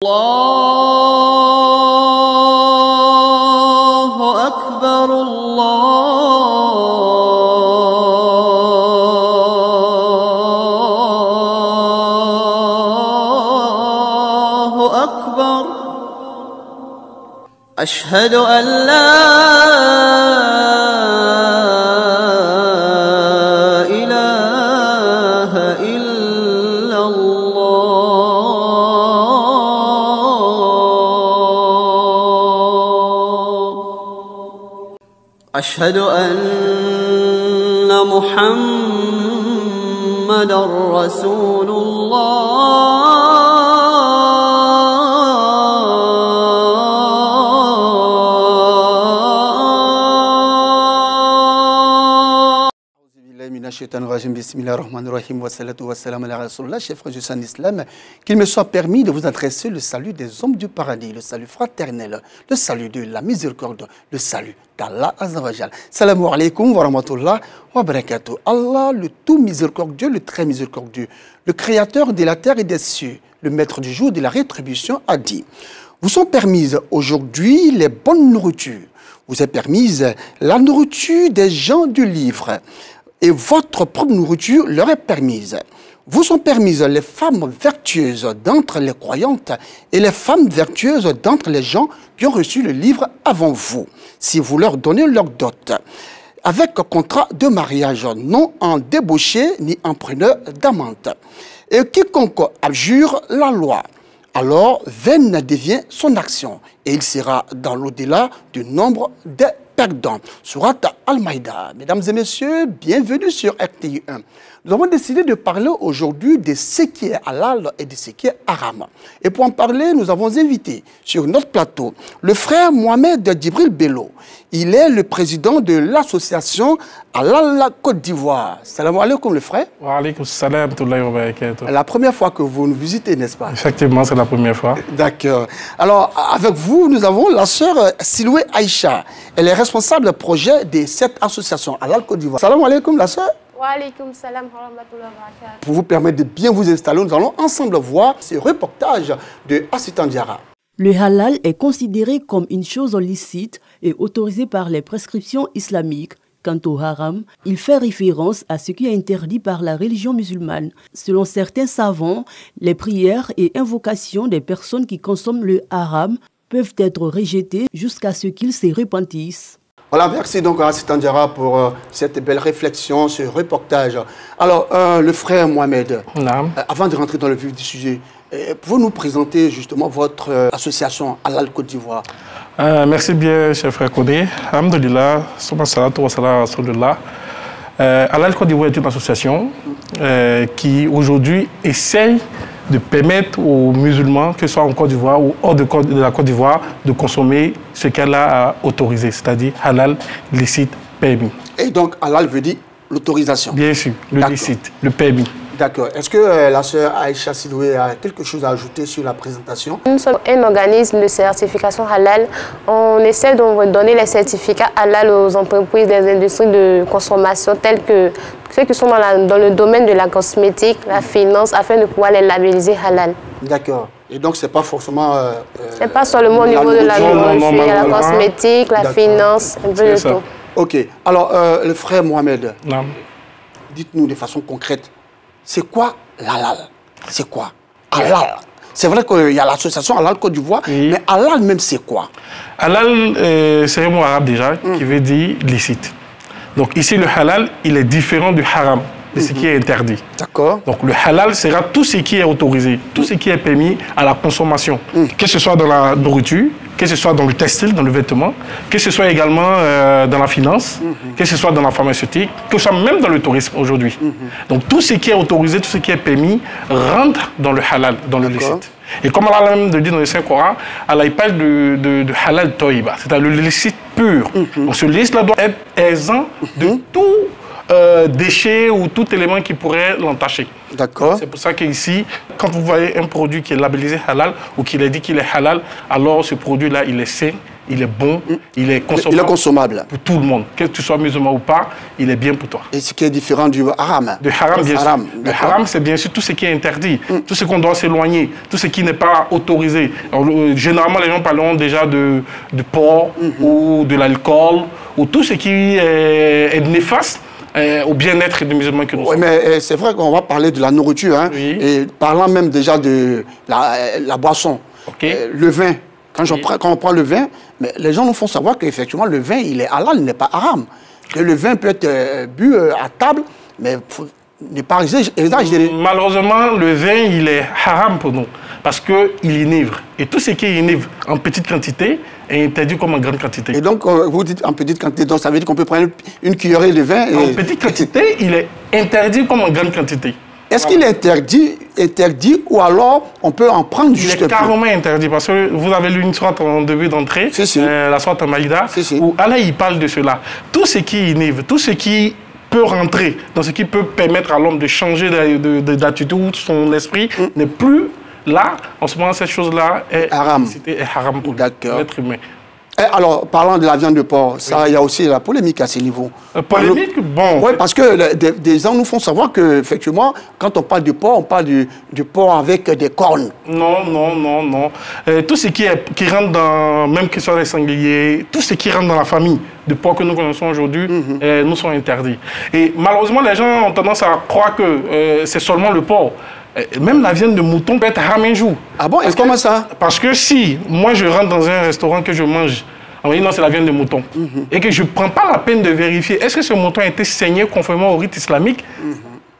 الله أكبر الله أكبر أشهد أن لا إله إلا الله أشهد أن محمدًا رسول الله. Bismillahirrahmanirrahim wa salatu wa salam ala Rasulullah. Chers frères en islam, qu'il me soit permis de vous adresser le salut des hommes du paradis, le salut fraternel, le salut de la miséricorde, le salut d'Allah Azzawajal. Salamu alaikum wa rahmatullah wa barakatuh. Allah, le tout miséricordieux, le très miséricordieux, le créateur de la terre et des cieux, le maître du jour de la rétribution, a dit: vous sont permises aujourd'hui les bonnes nourritures, vous est permise la nourriture des gens du livre, et votre propre nourriture leur est permise. Vous sont permises les femmes vertueuses d'entre les croyantes et les femmes vertueuses d'entre les gens qui ont reçu le livre avant vous, si vous leur donnez leur dot, avec contrat de mariage, non en débauché ni en preneur d'amante. Et quiconque abjure la loi, alors vaine devient son action, et il sera dans l'au-delà du nombre des perdants. Surat Al-Maïda. Mesdames et messieurs, bienvenue sur RTI 1. Nous avons décidé de parler aujourd'hui de ce qui est halal et de ce qui est haram. Et pour en parler, nous avons invité sur notre plateau le frère Mohamed Djibril Bello. Il est le président de l'association Halal Côte d'Ivoire. Salam alaikum le frère. Wa alaikum salam wa barakatuh. La première fois que vous nous visitez, n'est-ce pas? Effectivement, c'est la première fois. D'accord. Alors, avec vous, nous avons la sœur Siloué Aïcha. Elle est responsable projet de cette association Halal Côte d'Ivoire. Salam alaikum la sœur. Wa alaikum salam wa rahmatullahi wa barakatuh. Pour vous permettre de bien vous installer, nous allons ensemble voir ce reportage de Assitan Diarra. Le halal est considéré comme une chose licite et autorisée par les prescriptions islamiques. Quant au haram, il fait référence à ce qui est interdit par la religion musulmane. Selon certains savants, les prières et invocations des personnes qui consomment le haram peuvent être rejetées jusqu'à ce qu'ils se repentissent. Voilà, merci donc à Assitan Diarra pour cette belle réflexion, ce reportage. Alors, le frère Mohamed, avant de rentrer dans le vif du sujet, pouvez-vous nous présenter justement votre association Halal Côte d'Ivoire? Merci bien, cher frère Kodé. Alhamdulillah, salatu wa salam rasulullah. Halal Côte d'Ivoire est une association qui aujourd'hui essaye de permettre aux musulmans, que ce soit en Côte d'Ivoire ou hors de la Côte d'Ivoire, de consommer ce qu'elle a autorisé, c'est-à-dire halal, licite, permis. Et donc halal veut dire l'autorisation? Bien sûr, le licite, le permis. D'accord. Est-ce que la sœur Aïcha Siloué a quelque chose à ajouter sur la présentation? Nous sommes un organisme de certification halal. On essaie de donner les certificats halal aux entreprises des industries de consommation telles que ceux qui sont dans le domaine de la cosmétique, la finance, afin de pouvoir les labelliser halal. D'accord. Et donc, ce n'est pas forcément... c'est pas seulement au niveau de la nourriture, il y a la cosmétique, la finance, un peu de tout. Ok. Alors, le frère Mohamed, dites-nous de façon concrète, c'est quoi l'halal? C'est quoi halal? C'est vrai qu'il y a l'association Halal Côte d'Ivoire, mais halal même c'est quoi? Halal, c'est un mot arabe déjà qui veut dire licite. Donc ici, le halal, il est différent du haram, de ce qui est interdit. D'accord. Donc le halal sera tout ce qui est autorisé, tout ce qui est permis à la consommation, que ce soit dans la nourriture, que ce soit dans le textile, dans le vêtement, que ce soit également dans la finance, que ce soit dans la pharmaceutique, que ce soit même dans le tourisme aujourd'hui. Donc tout ce qui est autorisé, tout ce qui est permis rentre dans le halal, dans le licite. Et comme Allah même dit dans le Saint-Coran, Allah il parle de halal toïba, c'est-à-dire le licite pur. Donc ce licite-là doit être exempt de tout déchet ou tout élément qui pourrait l'entacher. D'accord. C'est pour ça qu'ici, quand vous voyez un produit qui est labellisé halal ou qu'il est dit qu'il est halal, alors ce produit-là, il est sain, il est bon, il est consommable pour tout le monde. Que tu sois musulman ou pas, il est bien pour toi. Et ce qui est différent du haram. Du haram, bien sûr. Le haram, c'est bien sûr tout ce qui est interdit, tout ce qu'on doit s'éloigner, tout ce qui n'est pas autorisé. Alors, généralement, les gens parleront déjà du porc ou de l'alcool ou tout ce qui est néfaste au bien-être des musulmans que nous sommes. Oui, mais c'est vrai qu'on va parler de la nourriture, hein, et parlant même déjà de la boisson, le vin. Quand on prend le vin, mais les gens nous font savoir qu'effectivement, le vin, il est halal, il n'est pas haram. Que le vin peut être bu à table, mais n'est pas exagéré. Malheureusement, le vin, il est haram pour nous, parce qu'il inivre. Et tout ce qui inivre en petite quantité est interdit comme en grande quantité. Et donc, vous dites en petite quantité, donc ça veut dire qu'on peut prendre une cuillerée de vin. En petite quantité, il est interdit comme en grande quantité. Est-ce qu'il est interdit ou alors on peut en prendre juste peu? Il est carrément interdit parce que vous avez lu une sourate en début d'entrée, la sourate Maïda, où Allah il parle de cela. Tout ce qui inhibe, tout ce qui peut rentrer dans ce qui peut permettre à l'homme de changer d'attitude, son esprit n'est plus là. En ce moment, cette chose-là est haram pour l'être humain. Alors, parlant de la viande de porc, ça, il y a aussi la polémique à ce niveau. Polémique, bon. Oui, parce que des gens nous font savoir qu'effectivement, quand on parle du porc, on parle du porc avec des cornes. Non. Tout ce qui rentre dans, même que ce soit les sangliers, tout ce qui rentre dans la famille de porc que nous connaissons aujourd'hui, nous sont interdits. Et malheureusement, les gens ont tendance à croire que c'est seulement le porc. Même la viande de mouton peut être haram un jour. Ah bon? Et comment ça? Parce que si moi je rentre dans un restaurant que je mange, on me dit non, c'est la viande de mouton, et que je ne prends pas la peine de vérifier, est-ce que ce mouton a été saigné conformément au rite islamique?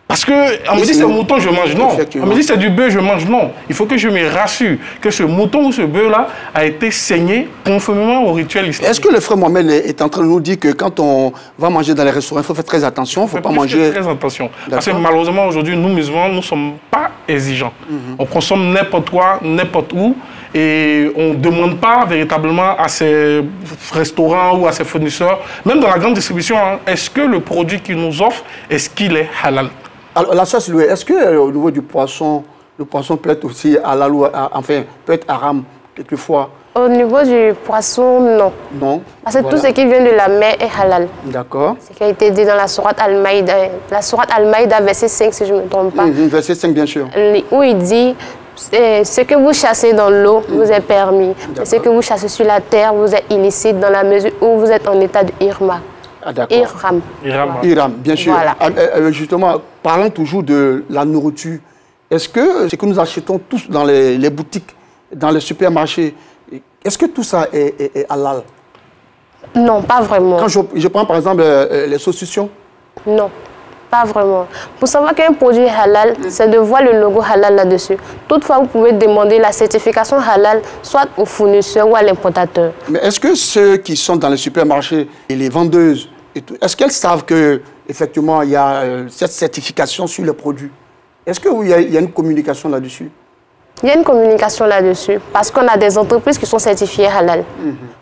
Parce qu'on me dit c'est un mouton, je mange, non. On me dit c'est du bœuf, je mange, non. Il faut que je me rassure que ce mouton ou ce bœuf-là a été saigné conformément au rituel islamique. Est-ce que le frère Mohamed est en train de nous dire que quand on va manger dans les restaurants, il faut faire très attention, il ne faut pas manger... Très attention. Parce que malheureusement, aujourd'hui, nous musulmans, nous ne sommes pas exigeants. On consomme n'importe quoi, n'importe où, et on ne demande pas véritablement à ces restaurants ou à ces fournisseurs, même dans la grande distribution, hein, est-ce que le produit qu'ils nous offrent, est-ce qu'il est halal? Alors, la sauce, est-ce qu'au niveau du poisson, le poisson peut être aussi halal ou enfin, peut être haram quelquefois? Au niveau du poisson, non. Non. Parce que tout ce qui vient de la mer est halal. D'accord. Ce qui a été dit dans la sourate Al-Maïda, verset 5, si je ne me trompe pas. Verset 5, bien sûr. Où il dit, ce que vous chassez dans l'eau vous est permis. Ce que vous chassez sur la terre vous est illicite dans la mesure où vous êtes en état de Irma. Ah, d'accord. Iram, bien sûr. Voilà. Justement, parlons toujours de la nourriture. Est-ce que ce que nous achetons tous dans les boutiques, dans les supermarchés, est-ce que tout ça est halal? Non, pas vraiment. Quand je prends par exemple les saucissons? Non, pas vraiment. Pour savoir qu'un produit est halal, c'est de voir le logo halal là-dessus. Toutefois, vous pouvez demander la certification halal, soit au fournisseur ou à l'importateur. Mais est-ce que ceux qui sont dans les supermarchés et les vendeuses, est-ce qu'elles savent qu'effectivement il y a cette certification sur le produit? Est-ce qu'il y a une communication là-dessus? Il y a une communication là-dessus parce qu'on a des entreprises qui sont certifiées halal.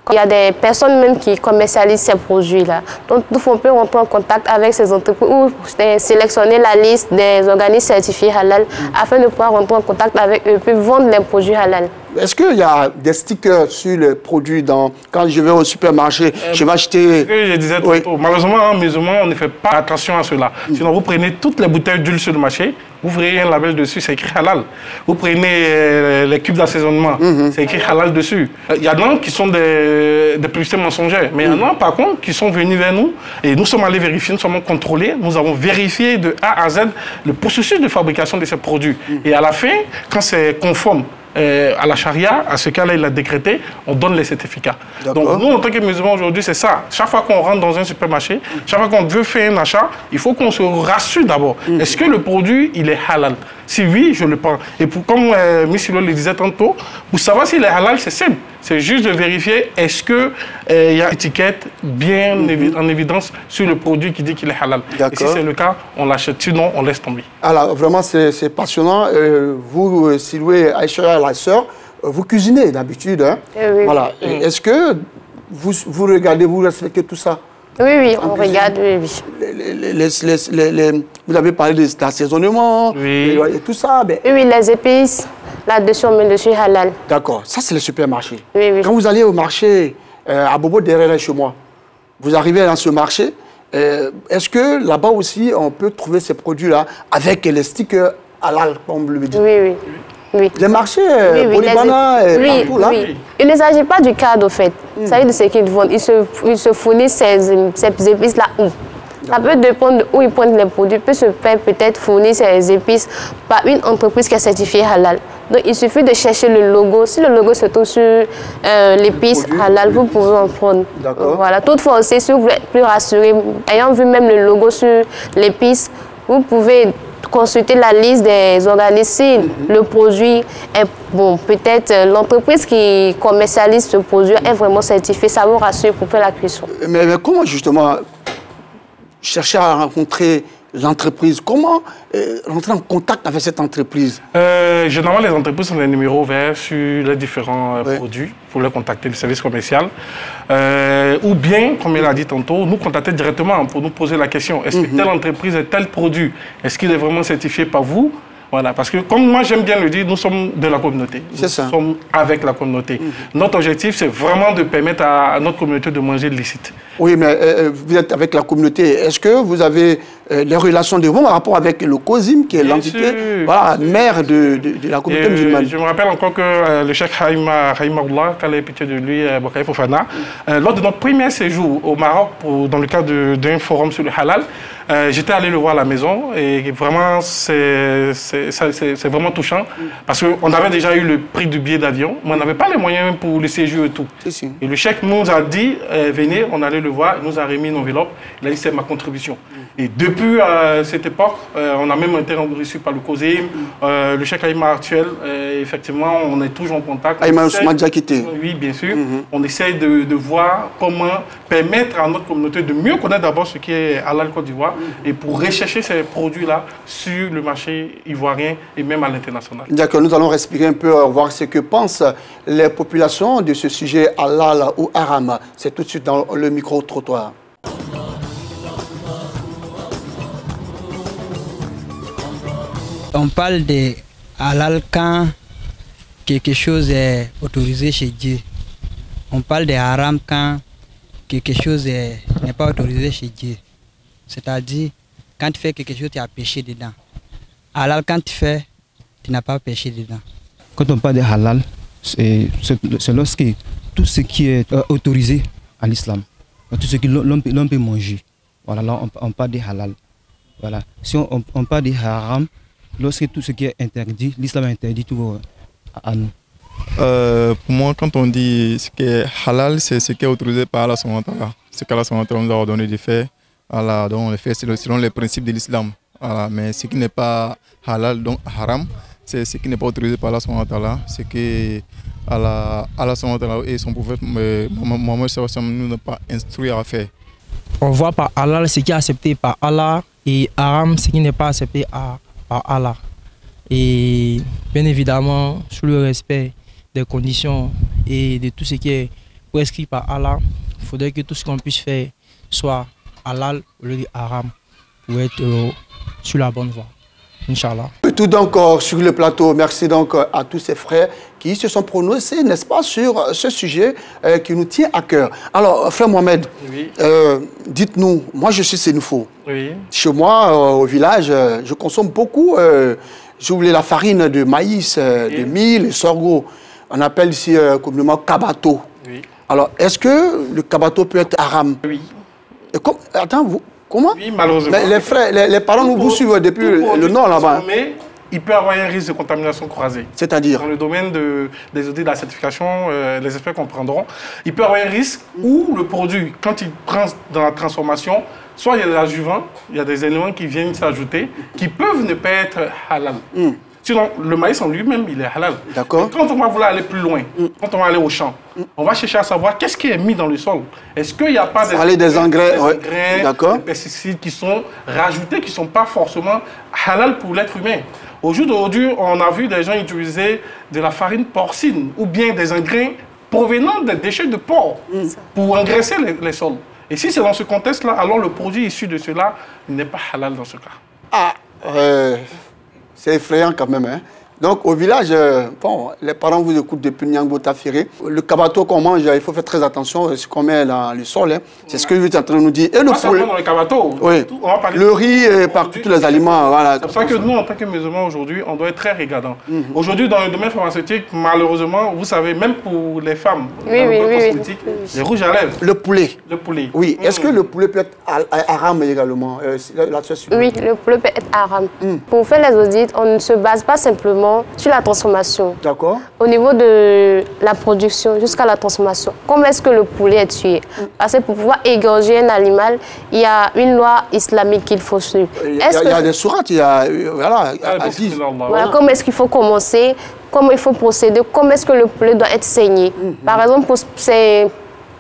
Il y a des personnes même qui commercialisent ces produits-là. Donc, on peut rentrer en contact avec ces entreprises ou sélectionner la liste des organismes certifiés halal afin de pouvoir rentrer en contact avec eux et puis vendre les produits halal. Est-ce qu'il y a des stickers sur les produits quand je vais au supermarché, je vais acheter... Ce que je disais tantôt, malheureusement, en musulman, on ne fait pas attention à cela. Sinon, vous prenez toutes les bouteilles d'huile sur le marché, vous verrez un label dessus, c'est écrit halal. Vous prenez les cubes d'assaisonnement, c'est écrit halal dessus. Il y en a qui sont des publicités mensongères, mais il y en a par contre qui sont venus vers nous et nous sommes allés vérifier, nous sommes contrôlés, nous avons vérifié de A à Z le processus de fabrication de ces produits. Et à la fin, quand c'est conforme à la charia, à ce cas-là, il a décrété, on donne les certificats. Donc nous, en tant que musulmans aujourd'hui, c'est ça. Chaque fois qu'on rentre dans un supermarché, chaque fois qu'on veut faire un achat, il faut qu'on se rassure d'abord. Est-ce que le produit, il est halal? Si oui, je le prends. Et comme Miss Silo le disait tantôt, pour savoir s'il est halal, c'est simple. C'est juste de vérifier est-ce qu'il y a une étiquette bien en évidence sur le produit qui dit qu'il est halal. Et si c'est le cas, on l'achète. Sinon, on laisse tomber. Alors, vraiment, c'est passionnant. Vous, Siloué, Aïcha, la sœur, vous cuisinez d'habitude. Hein? Oui. Voilà. Est-ce que vous regardez, vous respectez tout ça? Oui, on regarde, oui. Vous avez parlé de l'assaisonnement, et tout ça. Mais... Oui, les épices, là-dessus, on met dessus halal. D'accord, ça c'est le supermarché. Oui. Quand vous allez au marché, à Bobo derrière chez moi. Vous arrivez dans ce marché, est-ce que là-bas aussi, on peut trouver ces produits-là avec les stickers halal, comme le dit? Oui, oui. Oui. Les marchés, oui, Bolibana, partout là. Oui. Il ne s'agit pas du cadre, au fait. Il s'agit de ce qu'ils vendent. Ils se fournissent ces épices-là où? Ça peut dépendre de où ils prennent les produits. Ils peuvent se faire peut-être fournir ces épices par une entreprise qui est certifiée halal. Donc il suffit de chercher le logo. Si le logo se trouve sur l'épice halal, vous pouvez en prendre. Voilà. Toutefois aussi, si vous voulez être plus rassuré, ayant vu même le logo sur l'épice, vous pouvez consulter la liste des organismes. Si le produit est bon, peut-être l'entreprise qui commercialise ce produit est vraiment certifiée, ça vous rassure pour faire la cuisson. Mais comment justement chercher à rencontrer l'entreprise? Comment rentrer en contact avec cette entreprise? Généralement, les entreprises ont des numéros verts sur les différents produits pour les contacter, le service commercial. Ou bien, comme il a dit tantôt, nous contacter directement pour nous poser la question. Est-ce que telle entreprise et tel produit, est-ce qu'il est vraiment certifié par vous? Voilà, parce que comme moi j'aime bien le dire, nous sommes de la communauté. Nous sommes avec la communauté. Notre objectif, c'est vraiment de permettre à notre communauté de manger licite. Oui, mais vous êtes avec la communauté. Est-ce que vous avez des relations de bon rapport avec le COSIM, qui est l'entité mère de la communauté musulmane? Je me rappelle encore que le cheikh Haïm Allah, qu'Allah ait pitié de lui, Bokaï Fofana, lors de notre premier séjour au Maroc, dans le cadre d'un forum sur le halal, j'étais allé le voir à la maison et vraiment, c'est vraiment touchant parce qu'on avait déjà eu le prix du billet d'avion, mais on n'avait pas les moyens pour le séjour et tout. Et le cheikh nous a dit, venez, on allait le voir, il nous a remis une enveloppe, il a dit c'est ma contribution. Et depuis cette époque, on a même été reçu par le COSIM, le cheikh Aïma actuel, effectivement, on est toujours en contact. Aïma Ousmane Diakité. Oui, bien sûr. On essaie de voir comment permettre à notre communauté de mieux connaître d'abord ce qui est halal Côte d'Ivoire et pour rechercher ces produits-là sur le marché ivoirien et même à l'international. D'accord, nous allons respirer un peu, voir ce que pensent les populations de ce sujet halal ou haram. C'est tout de suite dans le micro-trottoir. On parle de halal quand quelque chose est autorisé chez Dieu. On parle de haram quand quelque chose n'est pas autorisé chez Dieu. C'est-à-dire, quand tu fais quelque chose, tu as péché dedans. Halal, quand tu fais, tu n'as pas péché dedans. Quand on parle de halal, c'est lorsque tout ce qui est autorisé à l'islam, tout ce que l'homme peut manger. Voilà, là on parle de halal. Voilà. Si on parle de haram, lorsque tout ce qui est interdit, l'islam interdit tout à nous. Pour moi, quand on dit ce qui est halal, c'est ce qui est autorisé par Allah subhanahu wa ta'ala. Ce qu'Allah subhanahu wa ta'ala nous a ordonné de faire. Allah, donc on le fait selon les principes de l'islam. Voilà. Mais ce qui n'est pas halal, donc haram, c'est ce qui n'est pas autorisé par Allah subhanahu wa ta'ala. C'est que Allah subhanahu wa ta'ala et son prophète Mohammed nous n'a pas instruit à faire. On voit par halal ce qui est accepté par Allah et haram ce qui n'est pas accepté par Allah. Et bien évidemment, sous le respect des conditions et de tout ce qui est prescrit par Allah, il faudrait que tout ce qu'on puisse faire soit halal au lieu de haram pour être sur la bonne voie. Inch'Allah. Tout donc sur le plateau, merci donc à tous ces frères qui se sont prononcés, n'est-ce pas, sur ce sujet qui nous tient à cœur. Alors, frère Mohamed, dites-nous, moi je suis Sénoufo. Chez moi, au village, je consomme beaucoup, j'oublie la farine de maïs, de mil, de sorgho. On appelle ici communément kabato. Alors, est-ce que le kabato peut être haram? Attends, vous... Comment? Oui, malheureusement. Les frères, les parents nous vous suivent depuis le nord là-bas. Il peut avoir un risque de contamination croisée. C'est-à-dire? Dans le domaine des audits de la certification, les experts comprendront. Il peut avoir un risque où le produit, quand il prend dans la transformation, soit il y a des adjuvants, il y a des éléments qui viennent s'ajouter, qui peuvent ne pas être halal. Sinon, le maïs en lui-même, il est halal. D'accord. Quand on va vouloir aller plus loin, quand on va aller au champ, on va chercher à savoir qu'est-ce qui est mis dans le sol. Est-ce qu'il n'y a pas des engrais, des pesticides qui sont rajoutés, qui ne sont pas forcément halal pour l'être humain. Au jour d'aujourd'hui, on a vu des gens utiliser de la farine porcine ou bien des engrais provenant des déchets de porc pour engraisser les sols. Et si c'est dans ce contexte-là, alors le produit issu de cela n'est pas halal dans ce cas. C'est effrayant quand même. Hein? Donc, au village, bon, les parents vous écoutent depuis Nyangbo Tafiré. Le kabato qu'on mange, il faut faire très attention à ce qu'on met dans le sol. Hein. C'est ce que vous êtes en train de nous dire. Et le poulet. Dans le kabato. Oui. Le riz, par tous les aliments. Voilà. C'est pour ça que nous, en tant que musulmans, aujourd'hui, on doit être très regardants. Aujourd'hui, dans le domaine pharmaceutique, malheureusement, vous savez, même pour les femmes, les rouges à lèvres. Le poulet. Le poulet. Oui. Est-ce que le poulet peut être haram également Oui, le poulet peut être haram. Pour faire les audits, on ne se base pas simplement sur la transformation. D'accord. Au niveau de la production jusqu'à la transformation, comment est-ce que le poulet est tué? Parce que pour pouvoir égorger un animal, il y a une loi islamique qu'il faut suivre. Il y a des sourates, il y a... Voilà, voilà, comment est-ce qu'il faut commencer, comment il faut procéder, comment est-ce que le poulet doit être saigné. Par exemple, pour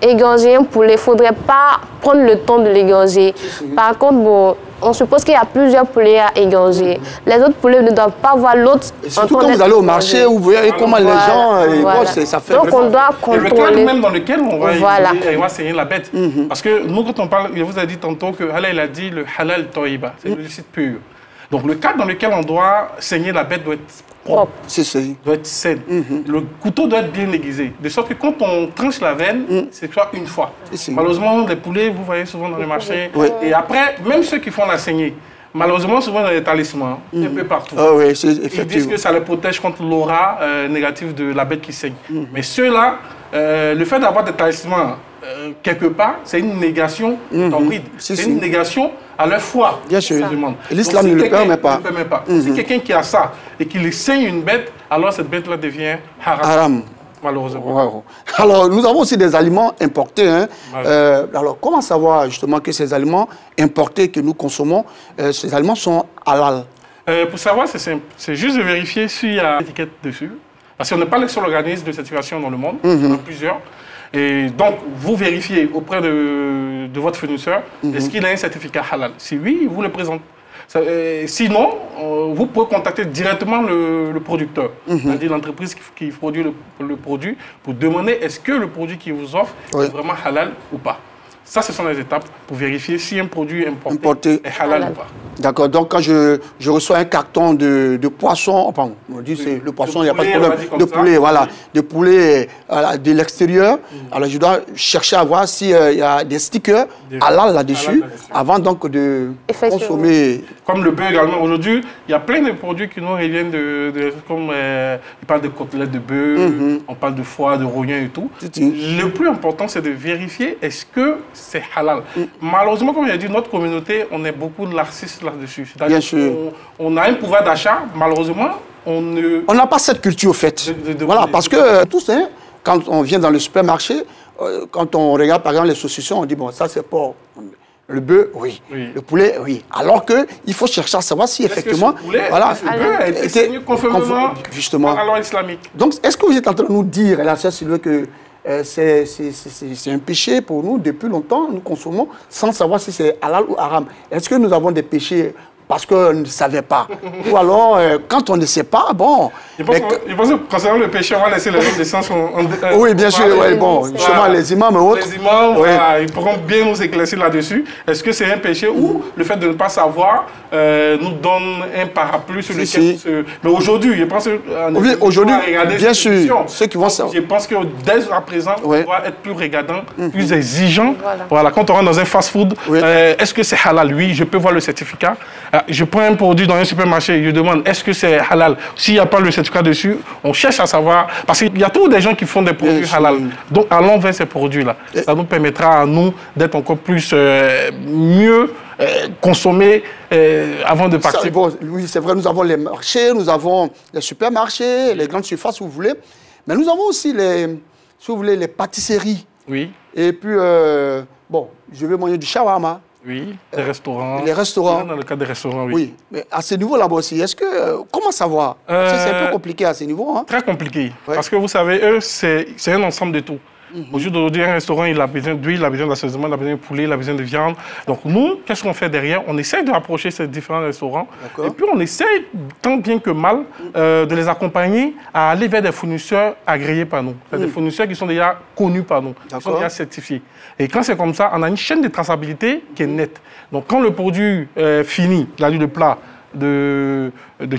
égorger un poulet, il ne faudrait pas prendre le temps de l'égorger. Par contre, bon, on suppose qu'il y a plusieurs poulets à égorger. Les autres poulets ne doivent pas voir l'autre. Surtout quand vous allez au marché, vous voyez comment les gens... ça fait donc on doit contrôler. Et le cadre même dans lequel on va saigner la bête. Parce que nous, quand on parle, il vous a dit tantôt que Allah, il a dit le halal toïba, c'est le licite pur. Donc le cadre dans lequel on doit saigner la bête doit être propre, doit être saine. Le couteau doit être bien aiguisé, de sorte que quand on tranche la veine, c'est soit une fois. Malheureusement, les poulets, vous voyez souvent dans les marchés, et après, même ceux qui font la saignée, malheureusement, souvent dans les talismans, un peu partout. Ils disent que ça les protège contre l'aura négative de la bête qui saigne. Mais ceux-là, le fait d'avoir des talismans quelque part, c'est une négation d'hybride. C'est une négation à leur foi. Bien sûr. L'islam ne le permet pas. Si quelqu'un qui a ça et qui saigne une bête, alors cette bête-là devient haram. Malheureusement. Wow. Alors, nous avons aussi des aliments importés. Hein. Alors, comment savoir justement que ces aliments importés que nous consommons, ces aliments sont halal? Pour savoir, c'est simple. C'est juste de vérifier s'il y a une étiquette dessus. Parce qu'on n'est pas le seul organisme de certification dans le monde. Il y en a plusieurs. Et donc, vous vérifiez auprès de votre fournisseur, est-ce qu'il a un certificat halal? Si oui, il vous le présente. Sinon, vous pouvez contacter directement le producteur, c'est-à-dire l'entreprise qui produit le produit, pour demander est-ce que le produit qu'il vous offre est vraiment halal ou pas. Ça, ce sont les étapes pour vérifier si un produit importé est halal ou pas. D'accord. Donc, quand je reçois un carton de poisson, enfin, on dit c'est le poisson, il n'y a pas de problème, de poulet, voilà, de poulet de l'extérieur, alors je dois chercher à voir s'il y a des stickers halal là-dessus, avant donc de consommer. Comme le bœuf également. Aujourd'hui, il y a plein de produits qui nous reviennent comme on parle de côtelettes de bœuf, on parle de foie, de rognon et tout. Le plus important, c'est de vérifier est-ce que c'est halal. Malheureusement, comme j'ai dit, notre communauté, on est beaucoup laxiste là-dessus. Bien sûr. On a un pouvoir d'achat, malheureusement, on n'a pas cette culture, au fait. Voilà, parce que tous, hein, quand on vient dans le supermarché, quand on regarde par exemple les saucissons, on dit, bon, ça c'est pas... Le bœuf, oui. Le poulet, oui. Alors qu'il faut chercher à savoir si effectivement... Que ce poulet, voilà, est saigné conformément justement à la loi islamique. Donc, est-ce que vous êtes en train de nous dire, là, Sylvain, que c'est un péché pour nous, depuis longtemps, nous consommons sans savoir si c'est halal ou haram? Est-ce que nous avons des péchés parce qu'on ne savait pas? Ou alors, quand on ne sait pas, bon... Je pense que concernant le péché, on va laisser les autres sens oui, bien sûr, bon, justement, les imams et autres. Les imams, voilà, ils pourront bien nous éclaircir là-dessus. Est-ce que c'est un péché ou le fait de ne pas savoir nous donne un parapluie sur lequel... Mais aujourd'hui, je pense que... Oui, aujourd'hui, bien sûr, ceux qui vont savoir. Je pense que dès à présent, on doit être plus regardant, plus exigeant. Voilà, quand on rentre dans un fast-food, est-ce que c'est halal? Oui, je peux voir le certificat. Je prends un produit dans un supermarché, je demande est-ce que c'est halal? S'il n'y a pas le certificat dessus, on cherche à savoir, parce qu'il y a tous des gens qui font des produits halal. Donc allons vers ces produits-là. Ça nous permettra à nous d'être encore plus mieux consommer avant de partir. Oui, c'est vrai, nous avons les marchés, nous avons les supermarchés, les grandes surfaces, si vous voulez. Mais nous avons aussi les, si vous voulez, les pâtisseries. Oui. Et puis, bon, je vais manger du shawarma. Oui, les restaurants. Les restaurants. Dans le cas des restaurants, oui. Oui, mais à ce niveau là-bas aussi, est-ce que, comment savoir? C'est un peu compliqué à ce niveau. Hein? Très compliqué. Parce que vous savez, eux, c'est un ensemble de tout. Aujourd'hui, un restaurant, il a besoin d'huile, il a besoin d'assaisonnement, il a besoin de poulet, il a besoin de viande. Donc nous, qu'est-ce qu'on fait derrière? On essaye de rapprocher ces différents restaurants. Et puis on essaye, tant bien que mal, de les accompagner à aller vers des fournisseurs agréés par nous. Des fournisseurs qui sont déjà connus par nous, qui sont déjà certifiés. Et quand c'est comme ça, on a une chaîne de traçabilité qui est nette. Donc quand le produit fini, la ligne de plat, de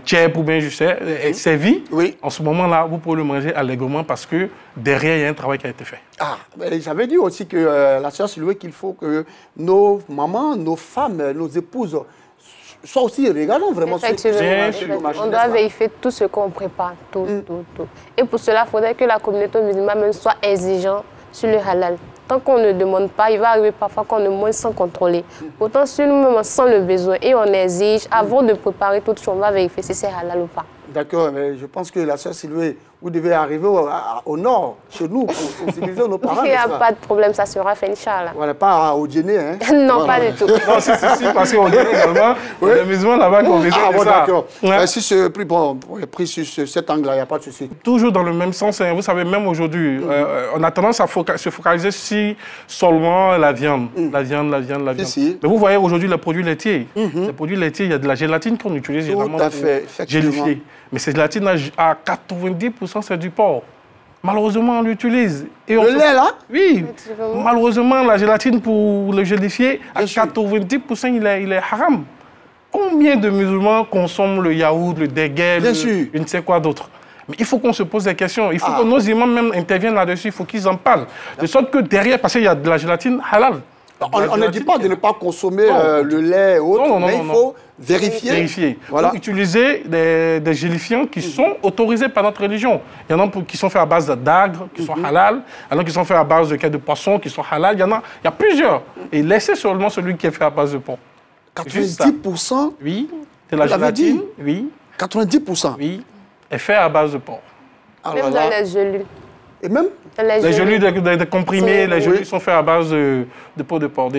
tchèp ou bien je sais, est servi, en ce moment-là, vous pouvez le manger allègrement parce que derrière, il y a un travail qui a été fait. Ah, j'avais dit aussi que la sœur Siloué, qu'il faut que nos mamans, nos femmes, nos épouses soient aussi regardant vraiment on doit vérifier tout ce qu'on prépare, tout. Et pour cela, il faudrait que la communauté musulmane même soit exigeante sur le halal. Tant qu'on ne demande pas, il va arriver parfois qu'on ne mange sans contrôler. Pourtant, si nous-mêmes on sent le besoin et on exige, avant de préparer tout, on va vérifier si c'est halal ou pas. D'accord, mais je pense que la sœur Siloué, vous devez arriver au nord, chez nous, pour sensibiliser nos parents. Il n'y a pas de problème, ça sera fait, Inch'Allah. Voilà, pas au dîner, hein? Non, voilà. Pas du tout. Non, si, parce qu'on gagne également les musulmans là-bas qui ont besoin de ça. D'accord. Si c'est pris, pris sur cet angle-là, il n'y a pas de souci. Toujours dans le même sens, hein, vous savez, même aujourd'hui, on a tendance à se focaliser sur seulement la viande. La viande. Si. Mais vous voyez aujourd'hui les produits laitiers. Les produits laitiers, il y a de la gélatine qu'on utilise généralement pour gélifier. Mais cette gélatine, à 90%, c'est du porc. Malheureusement, on l'utilise. Le lait, là? Oui. Malheureusement, la gélatine, pour le gélifier, à 90%, il est haram. Combien de musulmans consomment le yaourt, le déguet, je ne sais quoi d'autre? Mais il faut qu'on se pose des questions. Il faut que nos imams même interviennent là-dessus. Il faut qu'ils en parlent. De sorte que derrière, parce qu'il y a de la gélatine halal. On ne dit pas de ne pas consommer le lait ou autre, mais il faut vérifier. Voilà. Donc, utiliser des gélifiants qui sont autorisés par notre religion. Il y en a qui sont faits à base d'agres, qui sont halal. Il y en a qui sont faits à base de de poisson, qui sont halal. Il y a plusieurs. Et laissez seulement celui qui est fait à base de porc. 90%? Oui. De la gélatine? Oui. 90%? Oui. Est fait à base de porc. Même dans les gelus. Et même les gelus des comprimés, les gelus sont faits à base de peau de porc,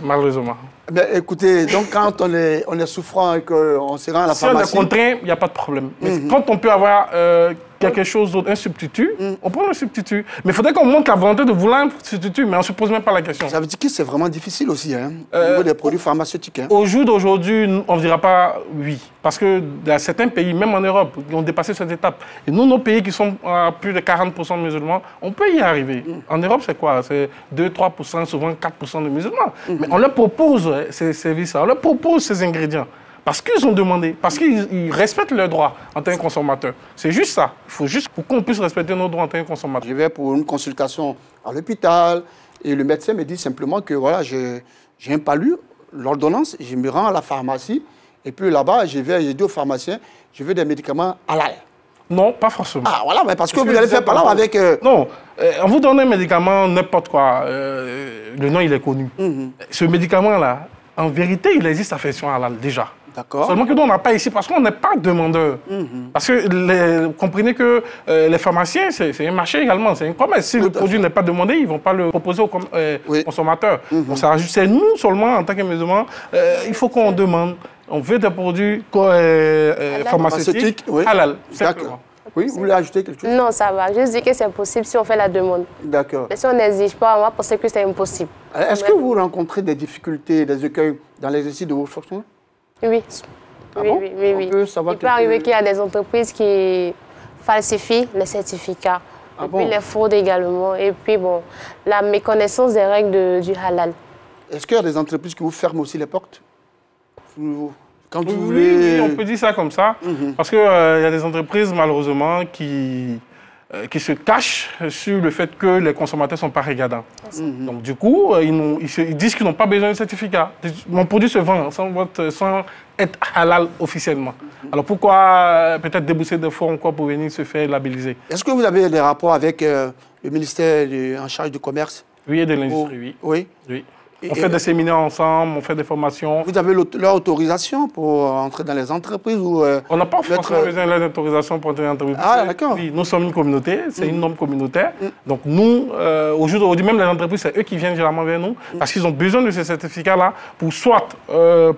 malheureusement. Mais écoutez, donc quand on est souffrant et qu'on se rend à la pharmacie... Si on est contraint, il n'y a pas de problème. Mais quand on peut avoir quelque chose d'autre, un substitut, on prend le substitut. Mais il faudrait qu'on montre la volonté de vouloir un substitut, mais on ne se pose même pas la question. Ça veut dire que c'est vraiment difficile aussi, hein, au niveau des produits pharmaceutiques. Hein. Au jour d'aujourd'hui, on ne dira pas oui. Parce que dans certains pays, même en Europe, qui ont dépassé cette étape. Et nous, nos pays qui sont à plus de 40% musulmans, on peut y arriver. En Europe, c'est quoi? C'est 2-3%, souvent 4% de musulmans. Mais on leur propose ces services-là, on leur propose ces ingrédients. Parce qu'ils ont demandé, parce qu'ils respectent leurs droits en tant que consommateurs. C'est juste ça. Il faut juste pour qu'on puisse respecter nos droits en tant que consommateurs. Je vais pour une consultation à l'hôpital et le médecin me dit simplement que voilà, j'ai un palu, l'ordonnance, je me rends à la pharmacie et puis là-bas, j'ai dit au pharmacien, je veux des médicaments halal. Non, pas forcément. Ah voilà, mais parce que vous allez faire par là avec... Non, on vous donne un médicament, n'importe quoi, le nom il est connu. Ce médicament-là, en vérité, il existe à version halal déjà. D'accord. Seulement que nous, on n'a pas ici parce qu'on n'est pas demandeur. Parce que vous comprenez que les pharmaciens, c'est un marché également, c'est un commerce. Si le produit n'est pas demandé, ils ne vont pas le proposer aux consommateurs. C'est nous seulement, en tant que musulmans, il faut qu'on demande. On veut des produits pharmaceutiques halal. D'accord. Oui, vous voulez ajouter quelque chose? Non, ça va. Je dis que c'est possible si on fait la demande. D'accord. Mais si on n'exige pas, on va penser que c'est impossible. Est-ce que vous rencontrez des difficultés, des écueils dans l'exercice de vos fonctions? Oui. Ah bon? Oui. Il peut arriver qu'il y a des entreprises qui falsifient les certificats. Et puis les fraudes également. Et puis, bon, la méconnaissance des règles du halal. Est-ce qu'il y a des entreprises qui vous ferment aussi les portes? Quand vous voulez... Oui, on peut dire ça comme ça. Parce qu'il y a des entreprises, malheureusement, qui se cachent sur le fait que les consommateurs ne sont pas regardants. Donc, du coup, ils disent qu'ils n'ont pas besoin de certificat. Mon produit se vend sans être halal officiellement. Alors, pourquoi peut-être débourser des fonds encore pour venir se faire labelliser? Est-ce que vous avez des rapports avec le ministère en charge du commerce? Oui, et de l'industrie, oui. On fait des séminaires ensemble, on fait des formations. Vous avez leur autorisation pour entrer dans les entreprises ou on n'a pas forcément besoin de l'autorisation pour entrer dans les entreprises. Ah, d'accord. Oui, nous sommes une communauté, c'est une norme communautaire. Donc nous, aujourd'hui, même les entreprises, c'est eux qui viennent généralement vers nous parce qu'ils ont besoin de ces certificats-là pour soit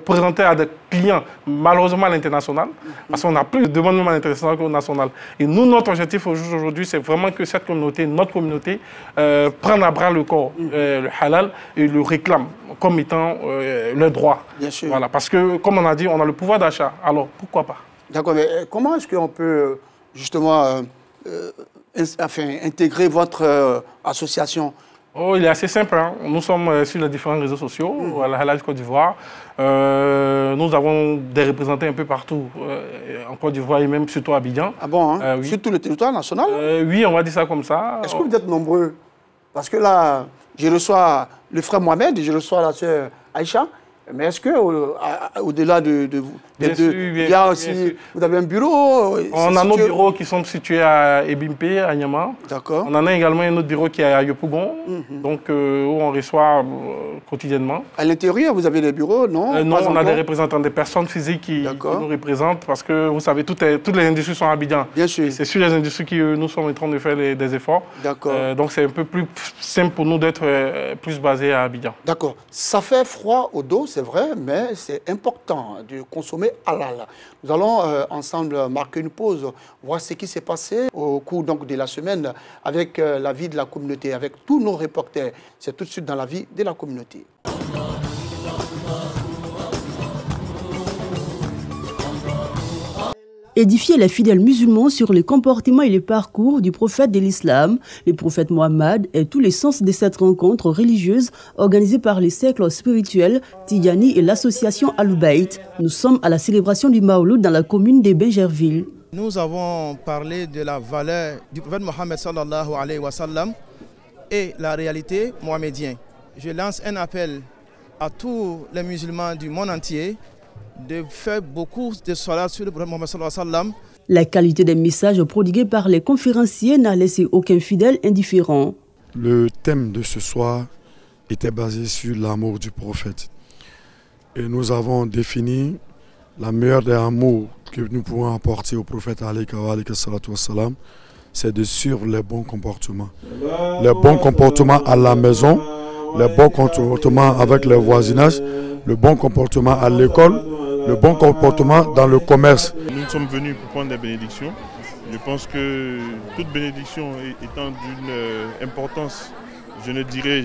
présenter à des clients, malheureusement à l'international, parce qu'on a plus de demandes même à l'international qu'au national. Et nous, notre objectif aujourd'hui, c'est vraiment que cette communauté, notre communauté, prenne à bras le corps le halal et le réclame comme étant le droit. Bien sûr. Voilà, parce que, comme on a dit, on a le pouvoir d'achat. Alors, pourquoi pas? D'accord, mais comment est-ce qu'on peut justement intégrer votre association Oh, il est assez simple. Hein. Nous sommes sur les différents réseaux sociaux, à la Halal Côte d'Ivoire. Nous avons des représentants un peu partout, en Côte d'Ivoire et même surtout à Abidjan. Ah bon, hein? Oui. Sur tout le territoire national? Oui, on va dire ça comme ça. Est-ce que vous êtes nombreux? Parce que là, je reçois le frère Mohamed et je reçois la sœur Aïcha. Mais est-ce qu'au-delà de vous, il y a aussi, vous avez un bureau? On a nos bureaux qui sont situés à Ebimpe, à Niama. D'accord. On en a également un autre bureau qui est à Yopougon, donc où on reçoit quotidiennement. À l'intérieur, vous avez des bureaux, non? Non, on a des représentants, des personnes physiques qui nous représentent parce que vous savez, toutes les industries sont à Abidjan. Bien sûr. C'est sur les industries que nous sommes en train de faire des efforts. D'accord. Donc c'est un peu plus simple pour nous d'être plus basés à Abidjan. D'accord. Ça fait froid au dos, c'est vrai, mais c'est important de consommer halal. Nous allons ensemble marquer une pause, voir ce qui s'est passé au cours donc, de la semaine avec la vie de la communauté, avec tous nos reporters. C'est tout de suite dans la vie de la communauté. Édifier les fidèles musulmans sur les comportements et les parcours du prophète de l'islam, le prophète Mohammed, est tout l'essence de cette rencontre religieuse organisée par les cercles spirituels Tidjani et l'association Al-Bayt. Nous sommes à la célébration du Maouloud dans la commune de Bégerville. Nous avons parlé de la valeur du prophète Mohammed sallallahu alayhi wa sallam et la réalité mohamédienne. Je lance un appel à tous les musulmans du monde entier de faire beaucoup de salat sur le prophète Mohammed sallallahu alayhi wa sallam. La qualité des messages prodigués par les conférenciers n'a laissé aucun fidèle indifférent. Le thème de ce soir était basé sur l'amour du prophète. Et nous avons défini la meilleure des amours que nous pouvons apporter au prophète c'est de suivre les bons comportements. Les bons comportements à la maison, les bons comportements avec le voisinage, le bon comportement à l'école, le bon comportement dans le commerce. Nous sommes venus pour prendre des bénédictions. Je pense que toute bénédiction étant d'une importance, je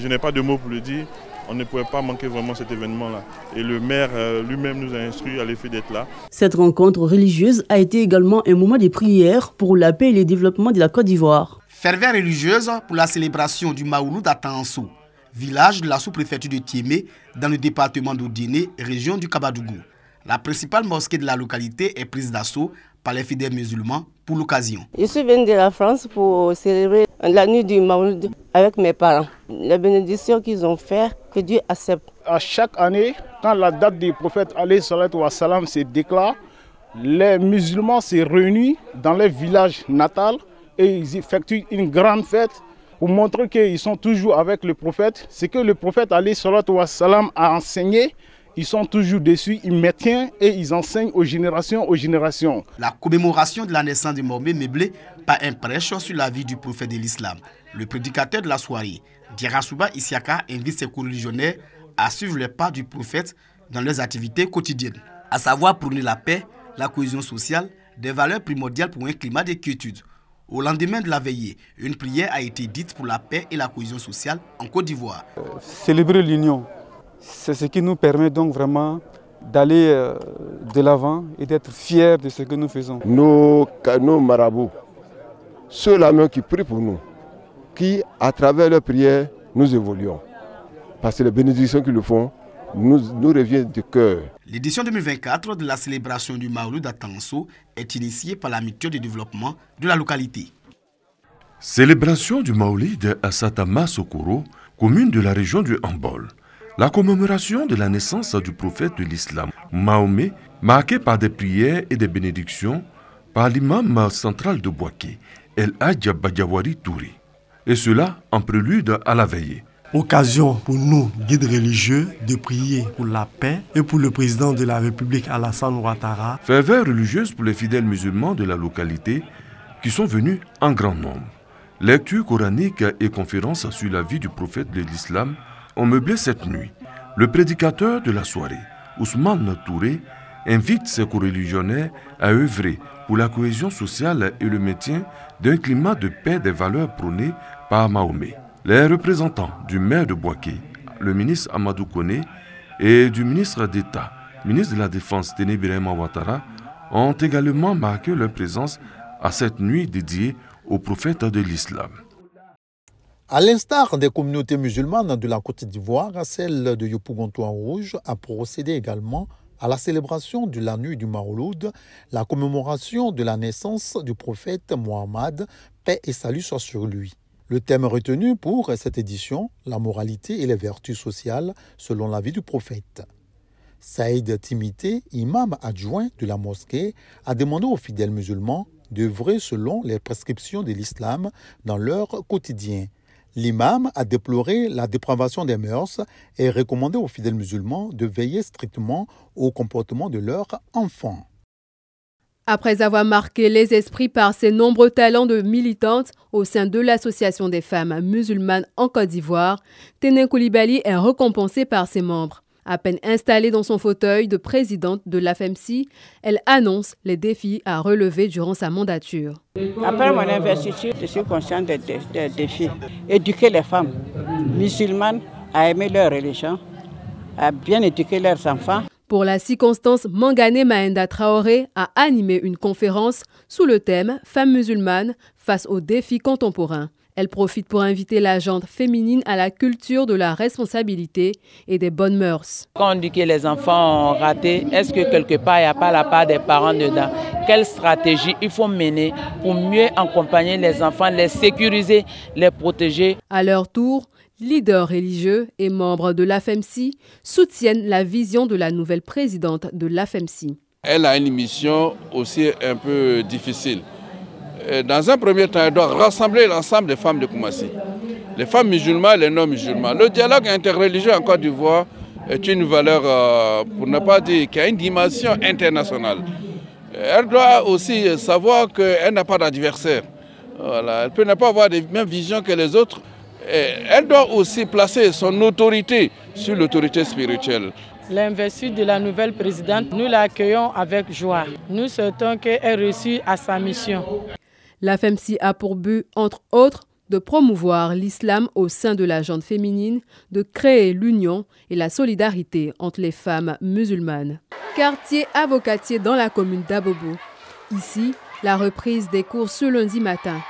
n'ai pas de mots pour le dire, on ne pouvait pas manquer vraiment cet événement-là. Et le maire lui-même nous a instruits à l'effet d'être là. Cette rencontre religieuse a été également un moment de prière pour la paix et le développement de la Côte d'Ivoire. Ferveur religieuse pour la célébration du Maouloud à Tanso, village de la sous-préfecture de Tiémé, dans le département d'Odiné, région du Kabadougou. La principale mosquée de la localité est prise d'assaut par les fidèles musulmans pour l'occasion. Je suis venue de la France pour célébrer la nuit du Maouloud avec mes parents. Les bénédictions qu'ils ont faites, que Dieu accepte. À chaque année, quand la date du prophète alayhi salatu wa salam se déclare, les musulmans se réunissent dans les villages natals et ils effectuent une grande fête pour montrer qu'ils sont toujours avec le prophète. Ce que le prophète alayhi salatu wa salam a enseigné, ils sont toujours dessus, ils maintiennent et ils enseignent aux générations. La commémoration de la naissance de Mahomet meublée par un prêche sur la vie du prophète de l'islam. Le prédicateur de la soirée, Diarasouba Isiaka, invite ses co-religionnaires à suivre les pas du prophète dans leurs activités quotidiennes, à savoir prôner la paix, la cohésion sociale, des valeurs primordiales pour un climat de quiétude. Au lendemain de la veillée, une prière a été dite pour la paix et la cohésion sociale en Côte d'Ivoire. Célébrer l'union, c'est ce qui nous permet donc vraiment d'aller de l'avant et d'être fiers de ce que nous faisons. Nos marabouts, ceux-là même qui prient pour nous, qui à travers leurs prières nous évoluons. Parce que les bénédictions qu'ils nous font nous reviennent du cœur. L'édition 2024 de la célébration du Maouloud à Tanso est initiée par la mutuelle de développement de la localité. Célébration du Maouloud à Satama Sokoro, commune de la région du Hambol. La commémoration de la naissance du prophète de l'islam, Mahomet, marquée par des prières et des bénédictions par l'imam central de Bouaké, El Hadj Badiawari Touré. Et cela en prélude à la veillée. Occasion pour nous, guides religieux, de prier pour la paix et pour le président de la République Alassane Ouattara. Ferveur religieuse pour les fidèles musulmans de la localité qui sont venus en grand nombre. Lecture coranique et conférences sur la vie du prophète de l'islam ont meublé cette nuit. Le prédicateur de la soirée, Ousmane Touré, invite ses coreligionnaires à œuvrer pour la cohésion sociale et le maintien d'un climat de paix des valeurs prônées par Mahomet. Les représentants du maire de Bouaké, le ministre Amadou Koné, et du ministre d'État, ministre de la Défense Téné Birahima Ouattara, ont également marqué leur présence à cette nuit dédiée au prophète de l'islam. À l'instar des communautés musulmanes de la Côte d'Ivoire, celle de Yopougontois Rouge a procédé également à la célébration de la nuit du Mawlud, la commémoration de la naissance du prophète Mohammed, paix et salut soit sur lui. Le thème retenu pour cette édition, la moralité et les vertus sociales selon la vie du prophète. Saïd Timité, imam adjoint de la mosquée, a demandé aux fidèles musulmans d'œuvrer selon les prescriptions de l'islam dans leur quotidien. L'imam a déploré la dépravation des mœurs et recommandé aux fidèles musulmans de veiller strictement au comportement de leurs enfants. Après avoir marqué les esprits par ses nombreux talents de militante au sein de l'Association des femmes musulmanes en Côte d'Ivoire, Téné Coulibaly est récompensée par ses membres. À peine installée dans son fauteuil de présidente de l'AFEMSI, elle annonce les défis à relever durant sa mandature. Après mon investiture, je suis consciente des défis. Éduquer les femmes musulmanes à aimer leur religion, à bien éduquer leurs enfants. Pour la circonstance, Mangane Maenda Traoré a animé une conférence sous le thème « Femmes musulmanes face aux défis contemporains ». Elle profite pour inviter la gente féminine à la culture de la responsabilité et des bonnes mœurs. Quand on dit que les enfants ont raté, est-ce que quelque part il n'y a pas la part des parents dedans? Quelle stratégie il faut mener pour mieux accompagner les enfants, les sécuriser, les protéger? À leur tour, leaders religieux et membres de l'AFEMSI soutiennent la vision de la nouvelle présidente de l'AFEMSI. Elle a une mission aussi un peu difficile. Dans un premier temps, elle doit rassembler l'ensemble des femmes de Koumassi. Les femmes musulmanes et les non-musulmans. Le dialogue interreligieux en Côte d'Ivoire est une valeur, pour ne pas dire, qui a une dimension internationale. Elle doit aussi savoir qu'elle n'a pas d'adversaire. Voilà. Elle peut ne pas avoir les mêmes visions que les autres. Elle doit aussi placer son autorité sur l'autorité spirituelle. L'investiture de la nouvelle présidente, nous l'accueillons avec joie. Nous souhaitons qu'elle réussisse à sa mission. L'AFEMSI a pour but, entre autres, de promouvoir l'islam au sein de la gente féminine, de créer l'union et la solidarité entre les femmes musulmanes. Quartier avocatier dans la commune d'Abobo. Ici, la reprise des cours ce lundi matin.